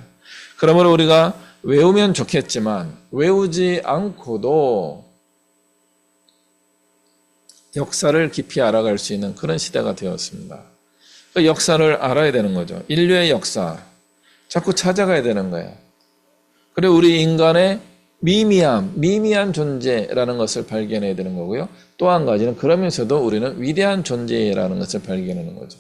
그러므로 우리가 외우면 좋겠지만 외우지 않고도 역사를 깊이 알아갈 수 있는 그런 시대가 되었습니다. 그 역사를 알아야 되는 거죠. 인류의 역사 자꾸 찾아가야 되는 거예요. 그리고 우리 인간의 미미한 존재라는 것을 발견해야 되는 거고요. 또 한 가지는 그러면서도 우리는 위대한 존재라는 것을 발견하는 거죠.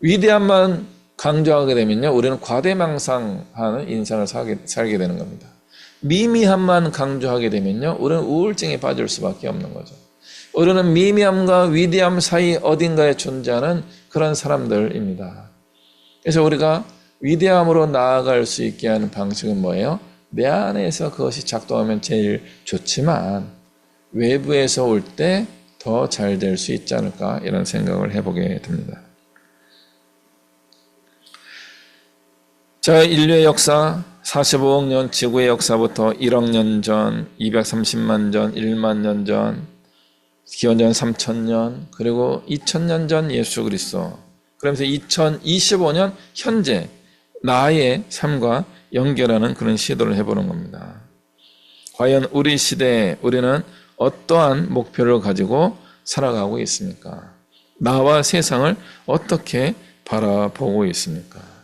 위대함만 강조하게 되면요 우리는 과대망상하는 인생을 살게 되는 겁니다. 미미함만 강조하게 되면요 우리는 우울증에 빠질 수밖에 없는 거죠. 우리는 미미함과 위대함 사이 어딘가에 존재하는 그런 사람들입니다. 그래서 우리가 위대함으로 나아갈 수 있게 하는 방식은 뭐예요? 내 안에서 그것이 작동하면 제일 좋지만 외부에서 올 때 더 잘 될 수 있지 않을까 이런 생각을 해보게 됩니다. 자, 인류의 역사 45억 년 지구의 역사부터 1억 년 전, 230만 전, 1만 년 전, 기원전 3000년, 그리고 2000년 전 예수 그리스도. 그러면서 2025년 현재 나의 삶과 연결하는 그런 시도를 해보는 겁니다. 과연 우리 시대에 우리는 어떠한 목표를 가지고 살아가고 있습니까? 나와 세상을 어떻게 바라보고 있습니까?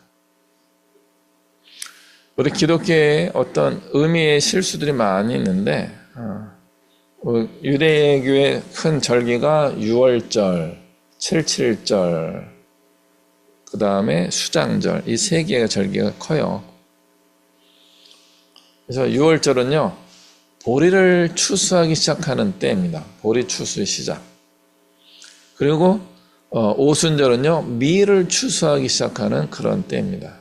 우리 기독교에 어떤 의미의 실수들이 많이 있는데 유대교의 큰 절기가 6월절, 77절, 그 다음에 수장절 이 세 개의 절기가 커요. 그래서 6월절은요 보리를 추수하기 시작하는 때입니다. 보리 추수의 시작. 그리고 오순절은요 밀을 추수하기 시작하는 그런 때입니다.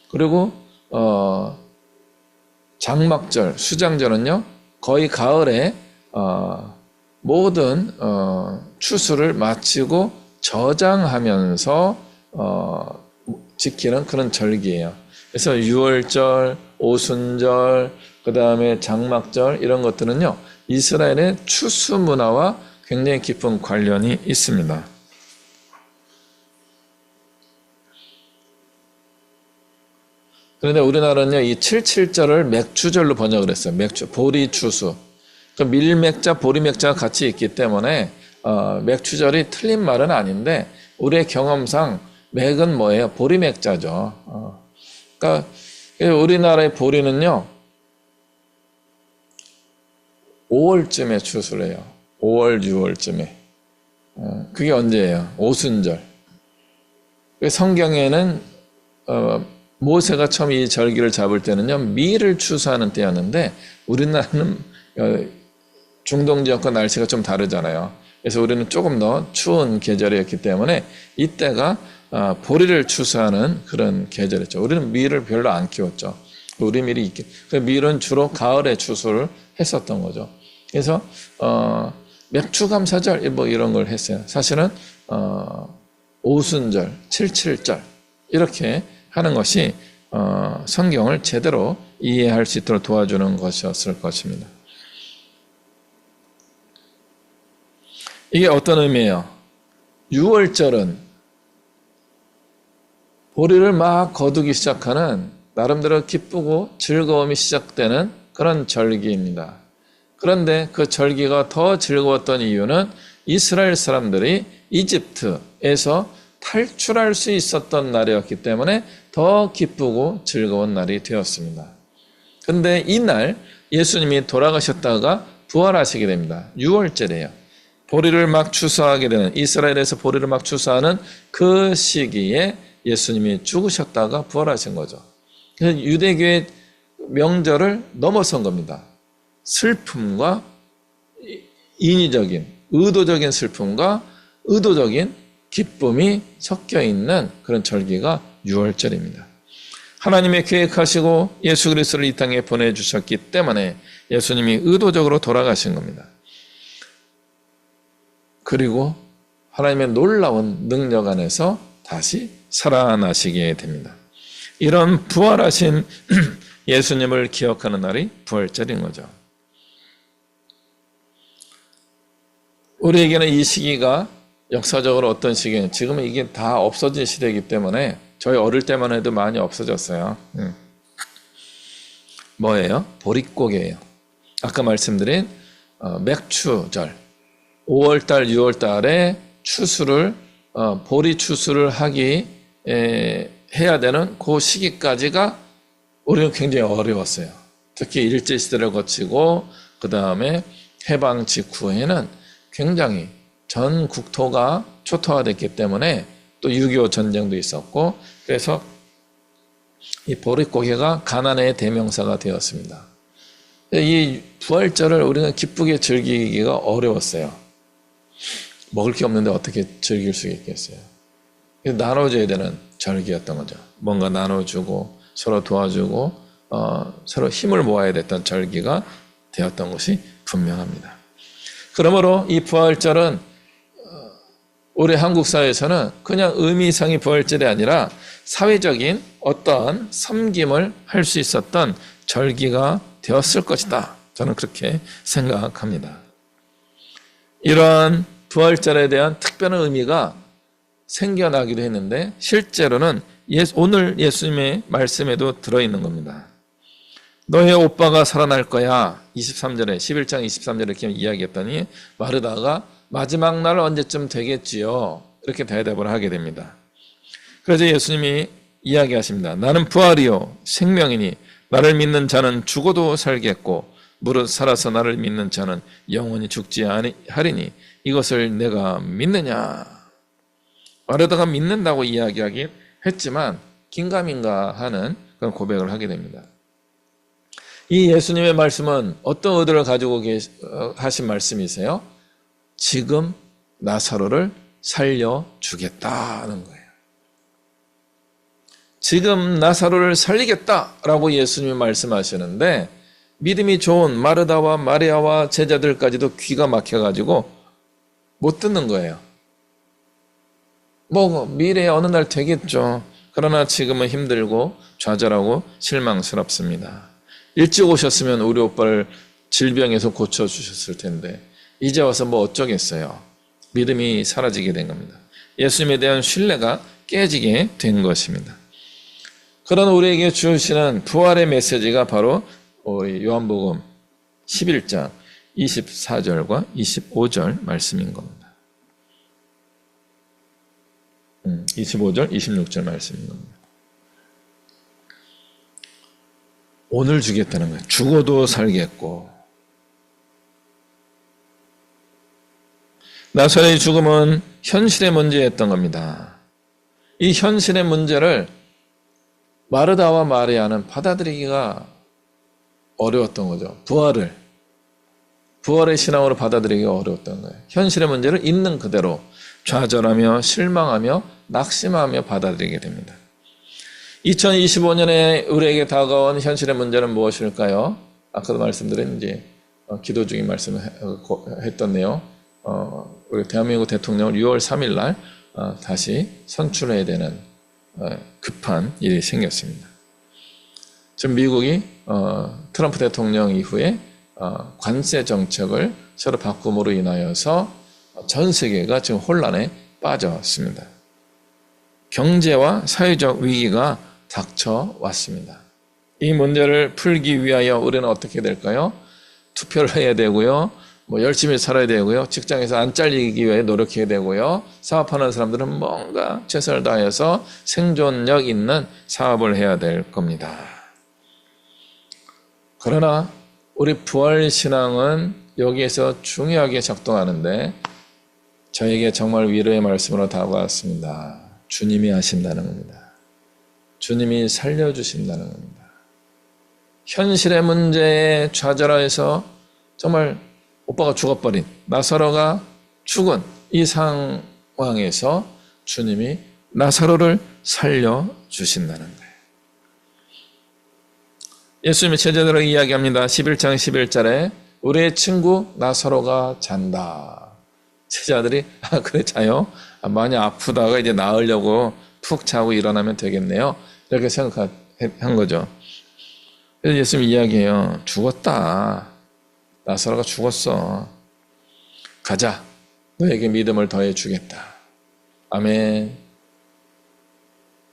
그리고 장막절, 수장절은요 거의 가을에 모든 추수를 마치고 저장하면서 지키는 그런 절기예요. 그래서 6월절, 오순절, 그 다음에 장막절 이런 것들은요 이스라엘의 추수 문화와 굉장히 깊은 관련이 있습니다. 그런데 우리나라는요, 이 77절을 맥추절로 번역을 했어요. 맥추, 보리 추수. 그 밀맥자, 보리맥자가 같이 있기 때문에 맥추절이 틀린 말은 아닌데 우리의 경험상 맥은 뭐예요? 보리맥자죠. 그러니까 우리나라의 보리는요 5월쯤에 추수를 해요. 5월, 6월쯤에. 그게 언제예요? 오순절. 성경에는 모세가 처음 이 절기를 잡을 때는요 밀을 추수하는 때였는데 우리나라는 중동 지역과 날씨가 좀 다르잖아요. 그래서 우리는 조금 더 추운 계절이었기 때문에 이때가 보리를 추수하는 그런 계절이었죠. 우리는 밀을 별로 안 키웠죠. 우리 밀이 있기. 밀은 주로 가을에 추수를 했었던 거죠. 그래서 맥추감사절 뭐 이런 걸 했어요. 사실은 오순절, 칠칠절 이렇게 하는 것이 성경을 제대로 이해할 수 있도록 도와주는 것이었을 것입니다. 이게 어떤 의미예요? 6월절은 보리를 막 거두기 시작하는 나름대로 기쁘고 즐거움이 시작되는 그런 절기입니다. 그런데 그 절기가 더 즐거웠던 이유는 이스라엘 사람들이 이집트에서 탈출할 수 있었던 날이었기 때문에 더 기쁘고 즐거운 날이 되었습니다. 그런데 이날 예수님이 돌아가셨다가 부활하시게 됩니다. 6월절이에요. 보리를 막 추수하게 되는, 이스라엘에서 보리를 막 추수하는 그 시기에 예수님이 죽으셨다가 부활하신 거죠. 그래서 유대교의 명절을 넘어선 겁니다. 슬픔과 인위적인, 의도적인 슬픔과 의도적인 기쁨이 섞여 있는 그런 절기가 6월절입니다. 하나님의 계획하시고 예수 그리스도를 이 땅에 보내주셨기 때문에 예수님이 의도적으로 돌아가신 겁니다. 그리고 하나님의 놀라운 능력 안에서 다시 살아나시게 됩니다. 이런 부활하신 예수님을 기억하는 날이 부활절인 거죠. 우리에게는 이 시기가 역사적으로 어떤 시기예요? 지금은 이게 다 없어진 시대이기 때문에 저희 어릴 때만 해도 많이 없어졌어요. 뭐예요? 보릿고개예요. 아까 말씀드린 맥추절, 5월달, 6월달에 추수를 보리 추수를 하기 해야 되는 그 시기까지가 우리는 굉장히 어려웠어요. 특히 일제시대를 거치고 그 다음에 해방 직후에는 굉장히 전 국토가 초토화됐기 때문에 또 6.25 전쟁도 있었고 그래서 이 보릿고개가 가난의 대명사가 되었습니다. 이 부활절을 우리는 기쁘게 즐기기가 어려웠어요. 먹을 게 없는데 어떻게 즐길 수 있겠어요? 나눠줘야 되는 절기였던 거죠. 뭔가 나눠주고 서로 도와주고 서로 힘을 모아야 됐던 절기가 되었던 것이 분명합니다. 그러므로 이 부활절은 우리 한국 사회에서는 그냥 의미상의 부활절이 아니라 사회적인 어떠한 섬김을 할 수 있었던 절기가 되었을 것이다. 저는 그렇게 생각합니다. 이러한 부활절에 대한 특별한 의미가 생겨나기도 했는데 실제로는 오늘 예수님의 말씀에도 들어있는 겁니다. 너의 오빠가 살아날 거야. 23절에 11장 23절에 이렇게 이야기했더니 마르다가 마지막 날 언제쯤 되겠지요? 이렇게 대답을 하게 됩니다. 그래서 예수님이 이야기하십니다. 나는 부활이요 생명이니 나를 믿는 자는 죽어도 살겠고 무릇 살아서 나를 믿는 자는 영원히 죽지 아니하리니 이것을 내가 믿느냐. 마르다가 믿는다고 이야기하긴 했지만 긴가민가 하는 그런 고백을 하게 됩니다. 이 예수님의 말씀은 어떤 의도를 가지고 하신 말씀이세요? 지금 나사로를 살려주겠다는 거예요. 지금 나사로를 살리겠다라고 예수님이 말씀하시는데 믿음이 좋은 마르다와 마리아와 제자들까지도 귀가 막혀가지고 못 듣는 거예요. 뭐 미래에 어느 날 되겠죠. 그러나 지금은 힘들고 좌절하고 실망스럽습니다. 일찍 오셨으면 우리 오빠를 질병에서 고쳐주셨을 텐데 이제 와서 뭐 어쩌겠어요. 믿음이 사라지게 된 겁니다. 예수님에 대한 신뢰가 깨지게 된 것입니다. 그런 우리에게 주시는 부활의 메시지가 바로 요한복음 11장 24절과 25절 말씀인 겁니다. 25절, 26절 말씀인 겁니다. 오늘 주겠다는 거예요. 죽어도 살겠고. 나사로의 죽음은 현실의 문제였던 겁니다. 이 현실의 문제를 마르다와 마리아는 받아들이기가 어려웠던 거죠. 부활의 신앙으로 받아들이기가 어려웠던 거예요. 현실의 문제를 있는 그대로 좌절하며 실망하며 낙심하며 받아들이게 됩니다. 2025년에 우리에게 다가온 현실의 문제는 무엇일까요? 아까도 말씀드린 이제 기도 중인 말씀을 했던데요. 우리 대한민국 대통령을 6월 3일 날 다시 선출해야 되는 급한 일이 생겼습니다. 지금 미국이 트럼프 대통령 이후에 관세 정책을 새로 바꿈으로 인하여서 전 세계가 지금 혼란에 빠졌습니다. 경제와 사회적 위기가 닥쳐왔습니다. 이 문제를 풀기 위하여 우리는 어떻게 될까요? 투표를 해야 되고요. 열심히 살아야 되고요. 직장에서 안 잘리기 위해 노력해야 되고요. 사업하는 사람들은 뭔가 최선을 다해서 생존력 있는 사업을 해야 될 겁니다. 그러나 우리 부활신앙은 여기에서 중요하게 작동하는데 저에게 정말 위로의 말씀으로 다가왔습니다. 주님이 하신다는 겁니다. 주님이 살려주신다는 겁니다. 현실의 문제에 좌절해서 정말 오빠가 죽어버린 나사로가 죽은 이 상황에서 주님이 나사로를 살려주신다는 거예요. 예수님이 제자들에게 이야기합니다. 11장 11절에 우리의 친구 나사로가 잔다. 제자들이 그래 자요? 많이 아프다가 이제 나으려고 푹 자고 일어나면 되겠네요. 이렇게 생각한 거죠. 그래서 예수님이 이야기해요. 죽었다. 나사로가 죽었어. 가자. 너에게 믿음을 더해 주겠다. 아멘.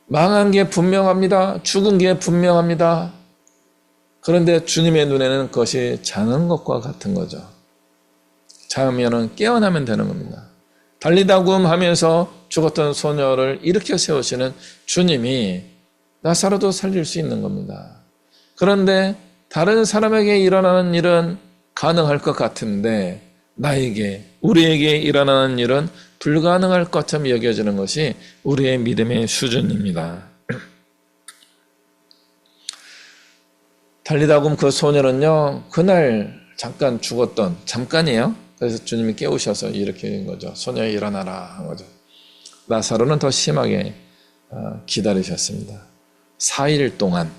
망한 게 분명합니다. 죽은 게 분명합니다. 그런데 주님의 눈에는 그것이 자는 것과 같은 거죠. 자면은 깨어나면 되는 겁니다. 달리다굼 하면서 죽었던 소녀를 일으켜 세우시는 주님이 나사로도 살릴 수 있는 겁니다. 그런데 다른 사람에게 일어나는 일은 가능할 것 같은데 우리에게 일어나는 일은 불가능할 것처럼 여겨지는 것이 우리의 믿음의 수준입니다. 달리다굼 그 소녀는요, 그날 잠깐 죽었던, 잠깐이에요. 그래서 주님이 깨우셔서 이렇게 된 거죠. 소녀 일어나라 한 거죠. 나사로는 더 심하게 기다리셨습니다. 4일 동안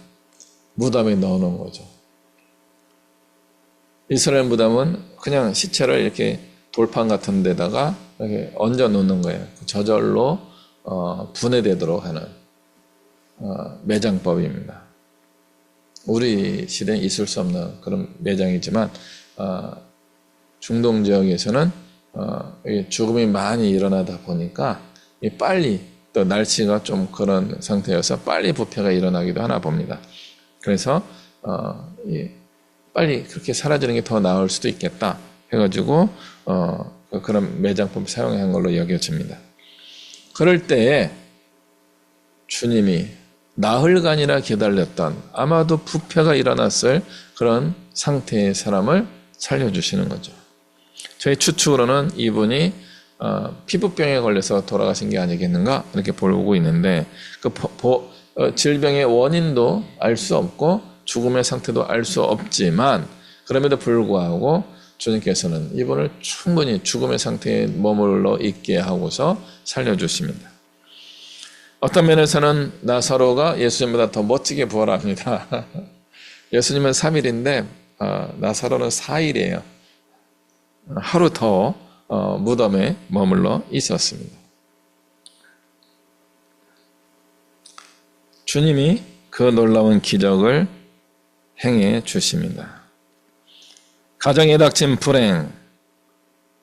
무덤에 넣어놓은 거죠. 이스라엘 무덤은 그냥 시체를 이렇게 돌판 같은 데다가 이렇게 얹어 놓는 거예요. 저절로 분해되도록 하는 매장법입니다. 우리 시대에 있을 수 없는 그런 매장이지만 중동 지역에서는 죽음이 많이 일어나다 보니까 빨리 또 날씨가 좀 그런 상태여서 빨리 부패가 일어나기도 하나 봅니다. 그래서 빨리 그렇게 사라지는 게 더 나을 수도 있겠다 해가지고 그런 매장법 사용한 걸로 여겨집니다. 그럴 때에 주님이 나흘간이나 기다렸던 아마도 부패가 일어났을 그런 상태의 사람을 살려주시는 거죠. 저희 추측으로는 이분이 피부병에 걸려서 돌아가신 게 아니겠는가 이렇게 보고 있는데 질병의 원인도 알 수 없고 죽음의 상태도 알 수 없지만 그럼에도 불구하고 주님께서는 이분을 충분히 죽음의 상태에 머물러 있게 하고서 살려주십니다. 어떤 면에서는 나사로가 예수님보다 더 멋지게 부활합니다. 예수님은 3일인데 나사로는 4일이에요. 하루 더 무덤에 머물러 있었습니다. 주님이 그 놀라운 기적을 행해 주십니다. 가정에 닥친 불행,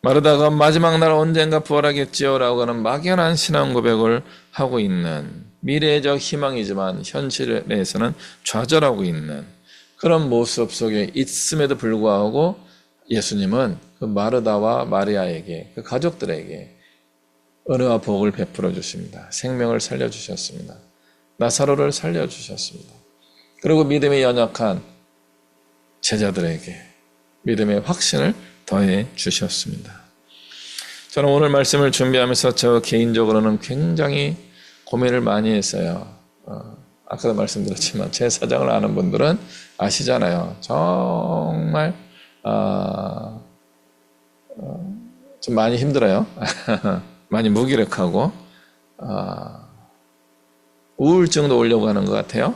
마르다가 마지막 날 언젠가 부활하겠지요 라고 하는 막연한 신앙 고백을 하고 있는 미래적 희망이지만 현실에서는 좌절하고 있는 그런 모습 속에 있음에도 불구하고 예수님은 그 마르다와 마리아에게, 그 가족들에게 은혜와 복을 베풀어 주십니다. 생명을 살려주셨습니다. 나사로를 살려주셨습니다. 그리고 믿음이 연약한 제자들에게 믿음의 확신을 더해 주셨습니다. 저는 오늘 말씀을 준비하면서 저 개인적으로는 굉장히 고민을 많이 했어요. 아까도 말씀드렸지만 제 사정을 아는 분들은 아시잖아요. 정말 좀 많이 힘들어요. 많이 무기력하고 우울증도 오려고 하는 것 같아요.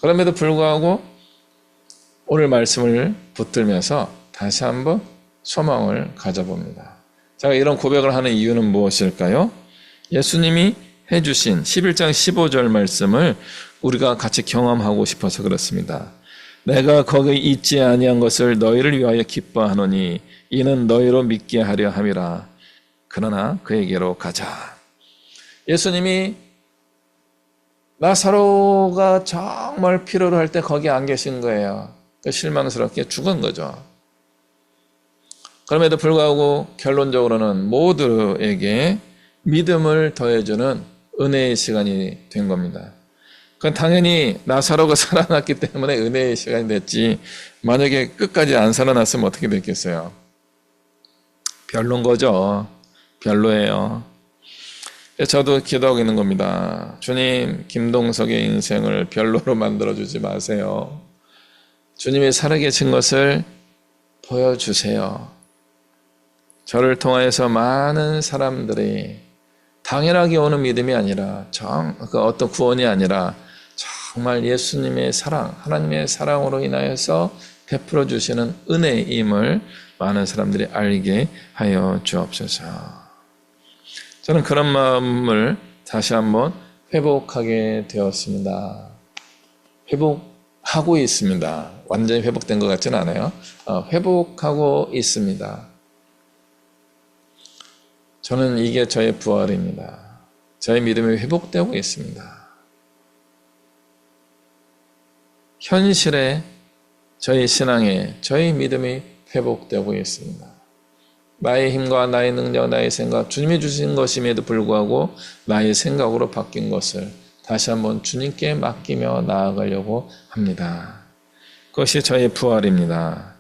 그럼에도 불구하고 오늘 말씀을 붙들면서 다시 한번 소망을 가져봅니다. 제가 이런 고백을 하는 이유는 무엇일까요? 예수님이 해주신 11장 15절 말씀을 우리가 같이 경험하고 싶어서 그렇습니다. 내가 거기 있지 아니한 것을 너희를 위하여 기뻐하노니 이는 너희로 믿게 하려 함이라. 그러나 그에게로 가자. 예수님이 나사로가 정말 필요로 할 때 거기 안 계신 거예요. 실망스럽게 죽은 거죠. 그럼에도 불구하고 결론적으로는 모두에게 믿음을 더해주는 은혜의 시간이 된 겁니다. 그건 당연히 나사로가 살아났기 때문에 은혜의 시간이 됐지, 만약에 끝까지 안 살아났으면 어떻게 됐겠어요? 별론 거죠. 별로예요. 저도 기도하고 있는 겁니다. 주님, 김동석의 인생을 별로로 만들어주지 마세요. 주님이 살아계신 것을 보여주세요. 저를 통하여서 많은 사람들이 당연하게 오는 믿음이 아니라 어떤 구원이 아니라 정말 예수님의 사랑, 하나님의 사랑으로 인하여서 베풀어 주시는 은혜임을 많은 사람들이 알게 하여 주옵소서. 저는 그런 마음을 다시 한번 회복하게 되었습니다. 회복하고 있습니다. 완전히 회복된 것 같지는 않아요. 회복하고 있습니다. 저는 이게 저의 부활입니다. 저의 믿음이 회복되고 있습니다. 현실에 저희 신앙에 저희 믿음이 회복되고 있습니다. 나의 힘과 나의 능력, 나의 생각, 주님이 주신 것임에도 불구하고 나의 생각으로 바뀐 것을 다시 한번 주님께 맡기며 나아가려고 합니다. 그것이 저의 부활입니다.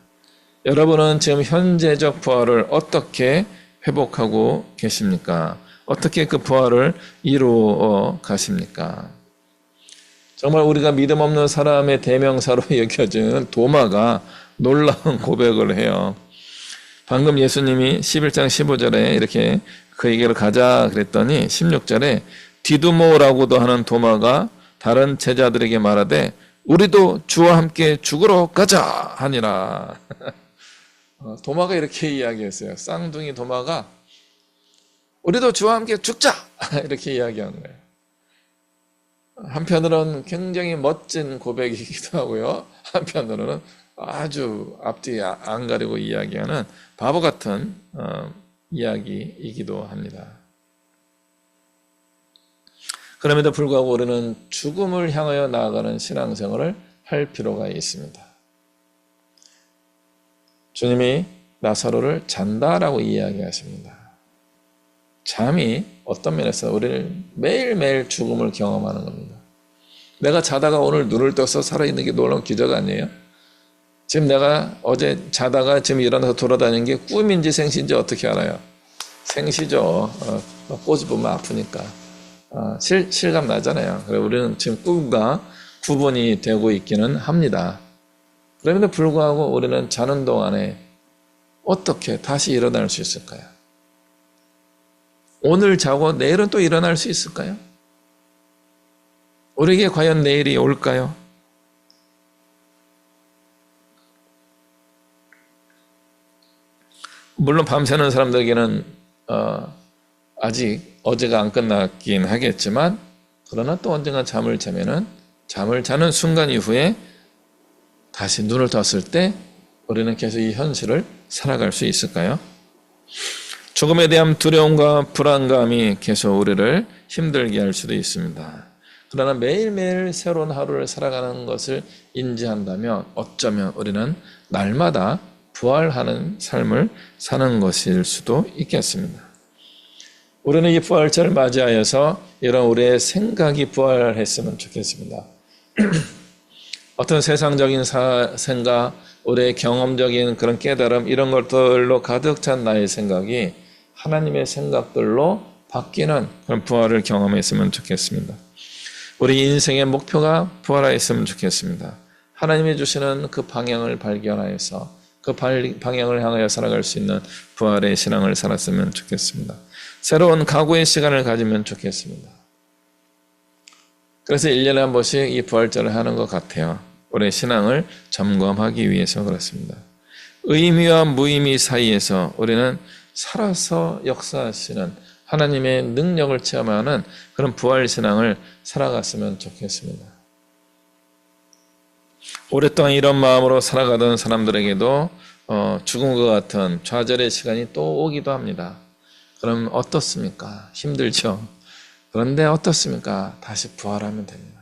여러분은 지금 현재적 부활을 어떻게 회복하고 계십니까? 어떻게 그 부활을 이루어 가십니까? 정말 우리가 믿음 없는 사람의 대명사로 여겨지는 도마가 놀라운 고백을 해요. 방금 예수님이 11장 15절에 이렇게 그에게로 가자 그랬더니 16절에 디두모라고도 하는 도마가 다른 제자들에게 말하되 우리도 주와 함께 죽으러 가자 하니라. 도마가 이렇게 이야기했어요. 쌍둥이 도마가 우리도 주와 함께 죽자 이렇게 이야기한 거예요. 한편으로는 굉장히 멋진 고백이기도 하고요. 한편으로는 아주 앞뒤 안 가리고 이야기하는 바보 같은 이야기이기도 합니다. 그럼에도 불구하고 우리는 죽음을 향하여 나아가는 신앙생활을 할 필요가 있습니다. 주님이 나사로를 잔다라고 이야기하십니다. 잠이 어떤 면에서 우리를 매일매일 죽음을 경험하는 겁니다. 내가 자다가 오늘 눈을 떠서 살아있는 게 놀라운 기적 아니에요? 지금 내가 어제 자다가 지금 일어나서 돌아다니는 게 꿈인지 생시인지 어떻게 알아요? 생시죠. 꼬집으면 아프니까. 실감 나잖아요. 그래서 우리는 지금 꿈과 구분이 되고 있기는 합니다. 그럼에도 불구하고 우리는 자는 동안에 어떻게 다시 일어날 수 있을까요? 오늘 자고 내일은 또 일어날 수 있을까요? 우리에게 과연 내일이 올까요? 물론 밤새는 사람들에게는 아직 어제가 안 끝났긴 하겠지만, 그러나 또 언젠가 잠을 자면은 잠을 자는 순간 이후에 다시 눈을 떴을 때 우리는 계속 이 현실을 살아갈 수 있을까요? 죽음에 대한 두려움과 불안감이 계속 우리를 힘들게 할 수도 있습니다. 그러나 매일매일 새로운 하루를 살아가는 것을 인지한다면 어쩌면 우리는 날마다 부활하는 삶을 사는 것일 수도 있겠습니다. 우리는 이 부활절을 맞이하여서 이런 우리의 생각이 부활했으면 좋겠습니다. 어떤 세상적인 생각, 우리의 경험적인 그런 깨달음 이런 것들로 가득 찬 나의 생각이 하나님의 생각들로 바뀌는 그런 부활을 경험했으면 좋겠습니다. 우리 인생의 목표가 부활하였으면 좋겠습니다. 하나님이 주시는 그 방향을 발견하여서 그 방향을 향하여 살아갈 수 있는 부활의 신앙을 살았으면 좋겠습니다. 새로운 각오의 시간을 가지면 좋겠습니다. 그래서 1년에 한 번씩 이 부활절을 하는 것 같아요. 우리의 신앙을 점검하기 위해서 그렇습니다. 의미와 무의미 사이에서 우리는 살아서 역사하시는 하나님의 능력을 체험하는 그런 부활 신앙을 살아갔으면 좋겠습니다. 오랫동안 이런 마음으로 살아가던 사람들에게도 죽음과 같은 좌절의 시간이 또 오기도 합니다. 그럼 어떻습니까? 힘들죠. 그런데 어떻습니까? 다시 부활하면 됩니다.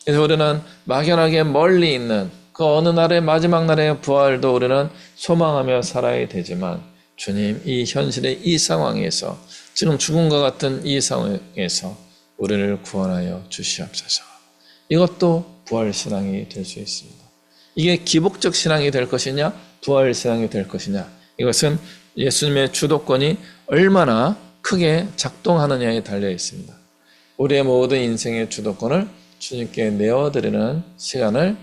그래서 우리는 막연하게 멀리 있는 그 어느 날의 마지막 날의 부활도 우리는 소망하며 살아야 되지만 주님, 이 현실의 이 상황에서 지금 죽음과 같은 이 상황에서 우리를 구원하여 주시옵소서. 이것도 부활 신앙이 될 수 있습니다. 이게 기복적 신앙이 될 것이냐, 부활 신앙이 될 것이냐, 이것은 예수님의 주도권이 얼마나 크게 작동하느냐에 달려 있습니다. 우리의 모든 인생의 주도권을 주님께 내어드리는 시간을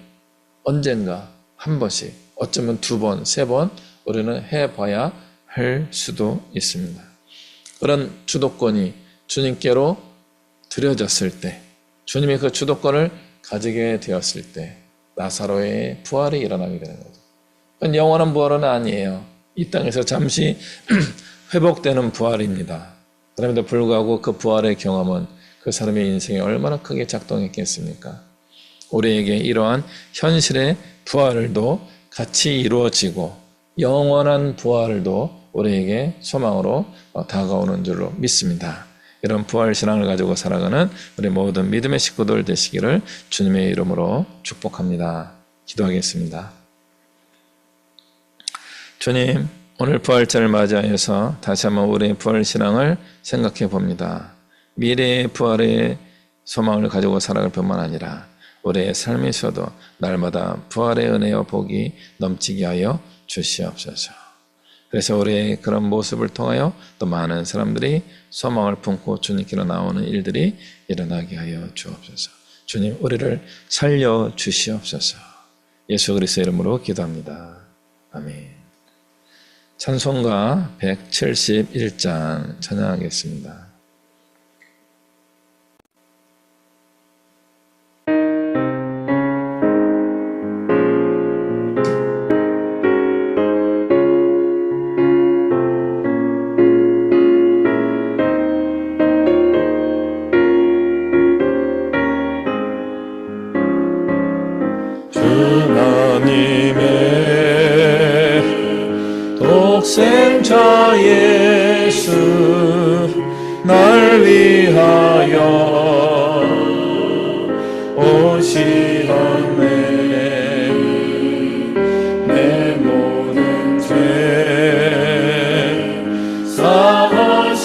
언젠가 한 번씩, 어쩌면 2번, 3번 우리는 해봐야 할 수도 있습니다. 그런 주도권이 주님께로 드려졌을 때, 주님이 그 주도권을 가지게 되었을 때 나사로의 부활이 일어나게 되는 거죠. 그건 영원한 부활은 아니에요. 이 땅에서 잠시 회복되는 부활입니다. 그럼에도 불구하고 그 부활의 경험은 그 사람의 인생에 얼마나 크게 작동했겠습니까? 우리에게 이러한 현실의 부활도 같이 이루어지고 영원한 부활도 우리에게 소망으로 다가오는 줄로 믿습니다. 이런 부활 신앙을 가지고 살아가는 우리 모든 믿음의 식구들 되시기를 주님의 이름으로 축복합니다. 기도하겠습니다. 주님, 오늘 부활절을 맞이하여서 다시 한번 우리의 부활 신앙을 생각해 봅니다. 미래의 부활의 소망을 가지고 살아갈 뿐만 아니라 우리의 삶에서도 날마다 부활의 은혜와 복이 넘치게 하여 주시옵소서. 그래서 우리의 그런 모습을 통하여 또 많은 사람들이 소망을 품고 주님께로 나오는 일들이 일어나게 하여 주옵소서. 주님, 우리를 살려 주시옵소서. 예수 그리스도의 이름으로 기도합니다. 아멘. 찬송가 171장 찬양하겠습니다. 독생자 예수 날 위하여 오시었네. 내 모든 죄 사하시려고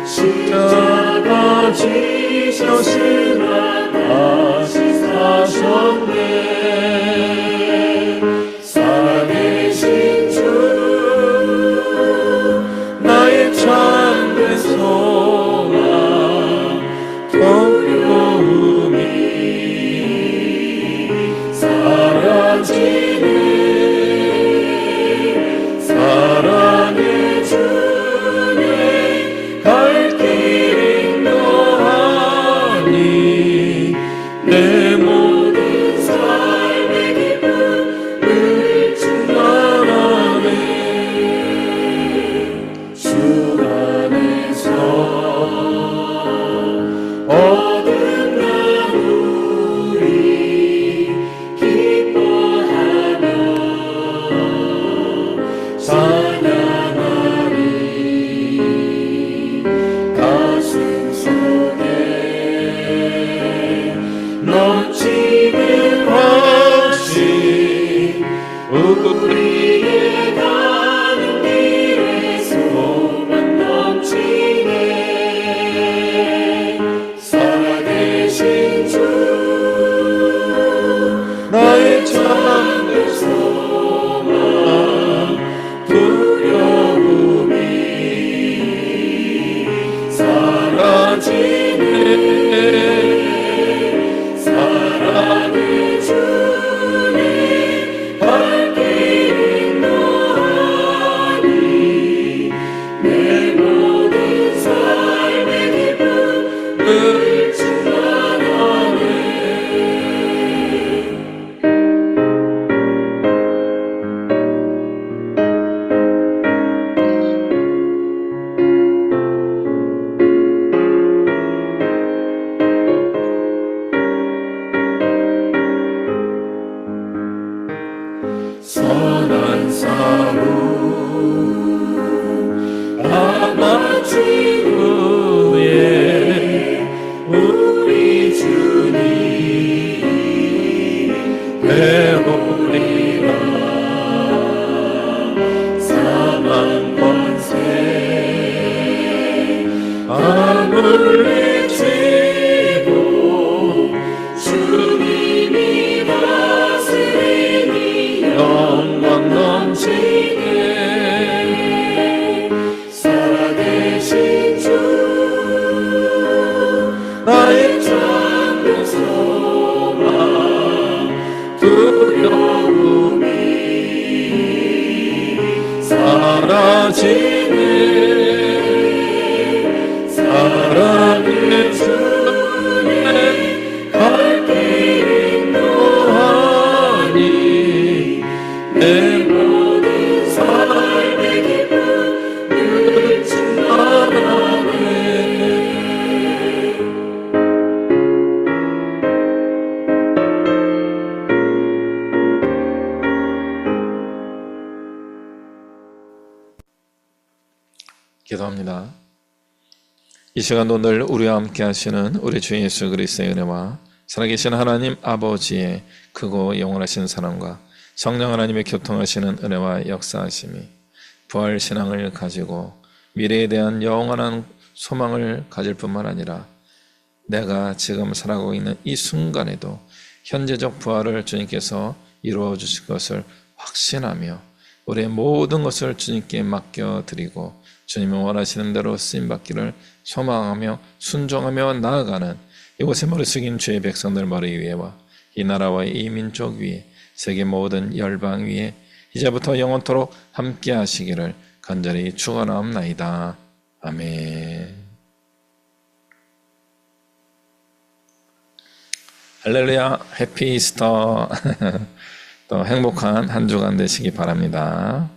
십자가 지셨으나 다시 사셨네. 내 모든 삶의 사랑의 주님 발길 인도하니 내 모든 삶의 기쁨을 충만하네. 선한 싸움 아마추구에 우리 주님 배우리라. 사망 권세 아물리치고 주님이 다스리니 영광 넘치네. 살아계신 주 나의 참된 소망 두려움이 사라지네. 사랑의 주님 발길 인도하니 내 모든 삶의 기쁨을 충만하네. 기도합니다. 이 시간도 늘 우리와 함께 하시는 우리 주 예수 그리스도의 은혜와 살아계신 하나님 아버지의 크고 영원하신 사랑과 성령 하나님의 교통하시는 은혜와 역사하심이 부활 신앙을 가지고 미래에 대한 영원한 소망을 가질 뿐만 아니라 내가 지금 살아가고 있는 이 순간에도 현재적 부활을 주님께서 이루어 주실 것을 확신하며 우리의 모든 것을 주님께 맡겨드리고 주님이 원하시는 대로 쓰임받기를 소망하며 순종하며 나아가는 이곳에 머리 숙인 주의 백성들 머리 위에와 이 나라와 이 민족 위에 세계 모든 열방 위에 이제부터 영원토록 함께 하시기를 간절히 축원하옵나이다. 아멘. 할렐루야, 해피 이스터. 또 행복한 한 주간 되시기 바랍니다.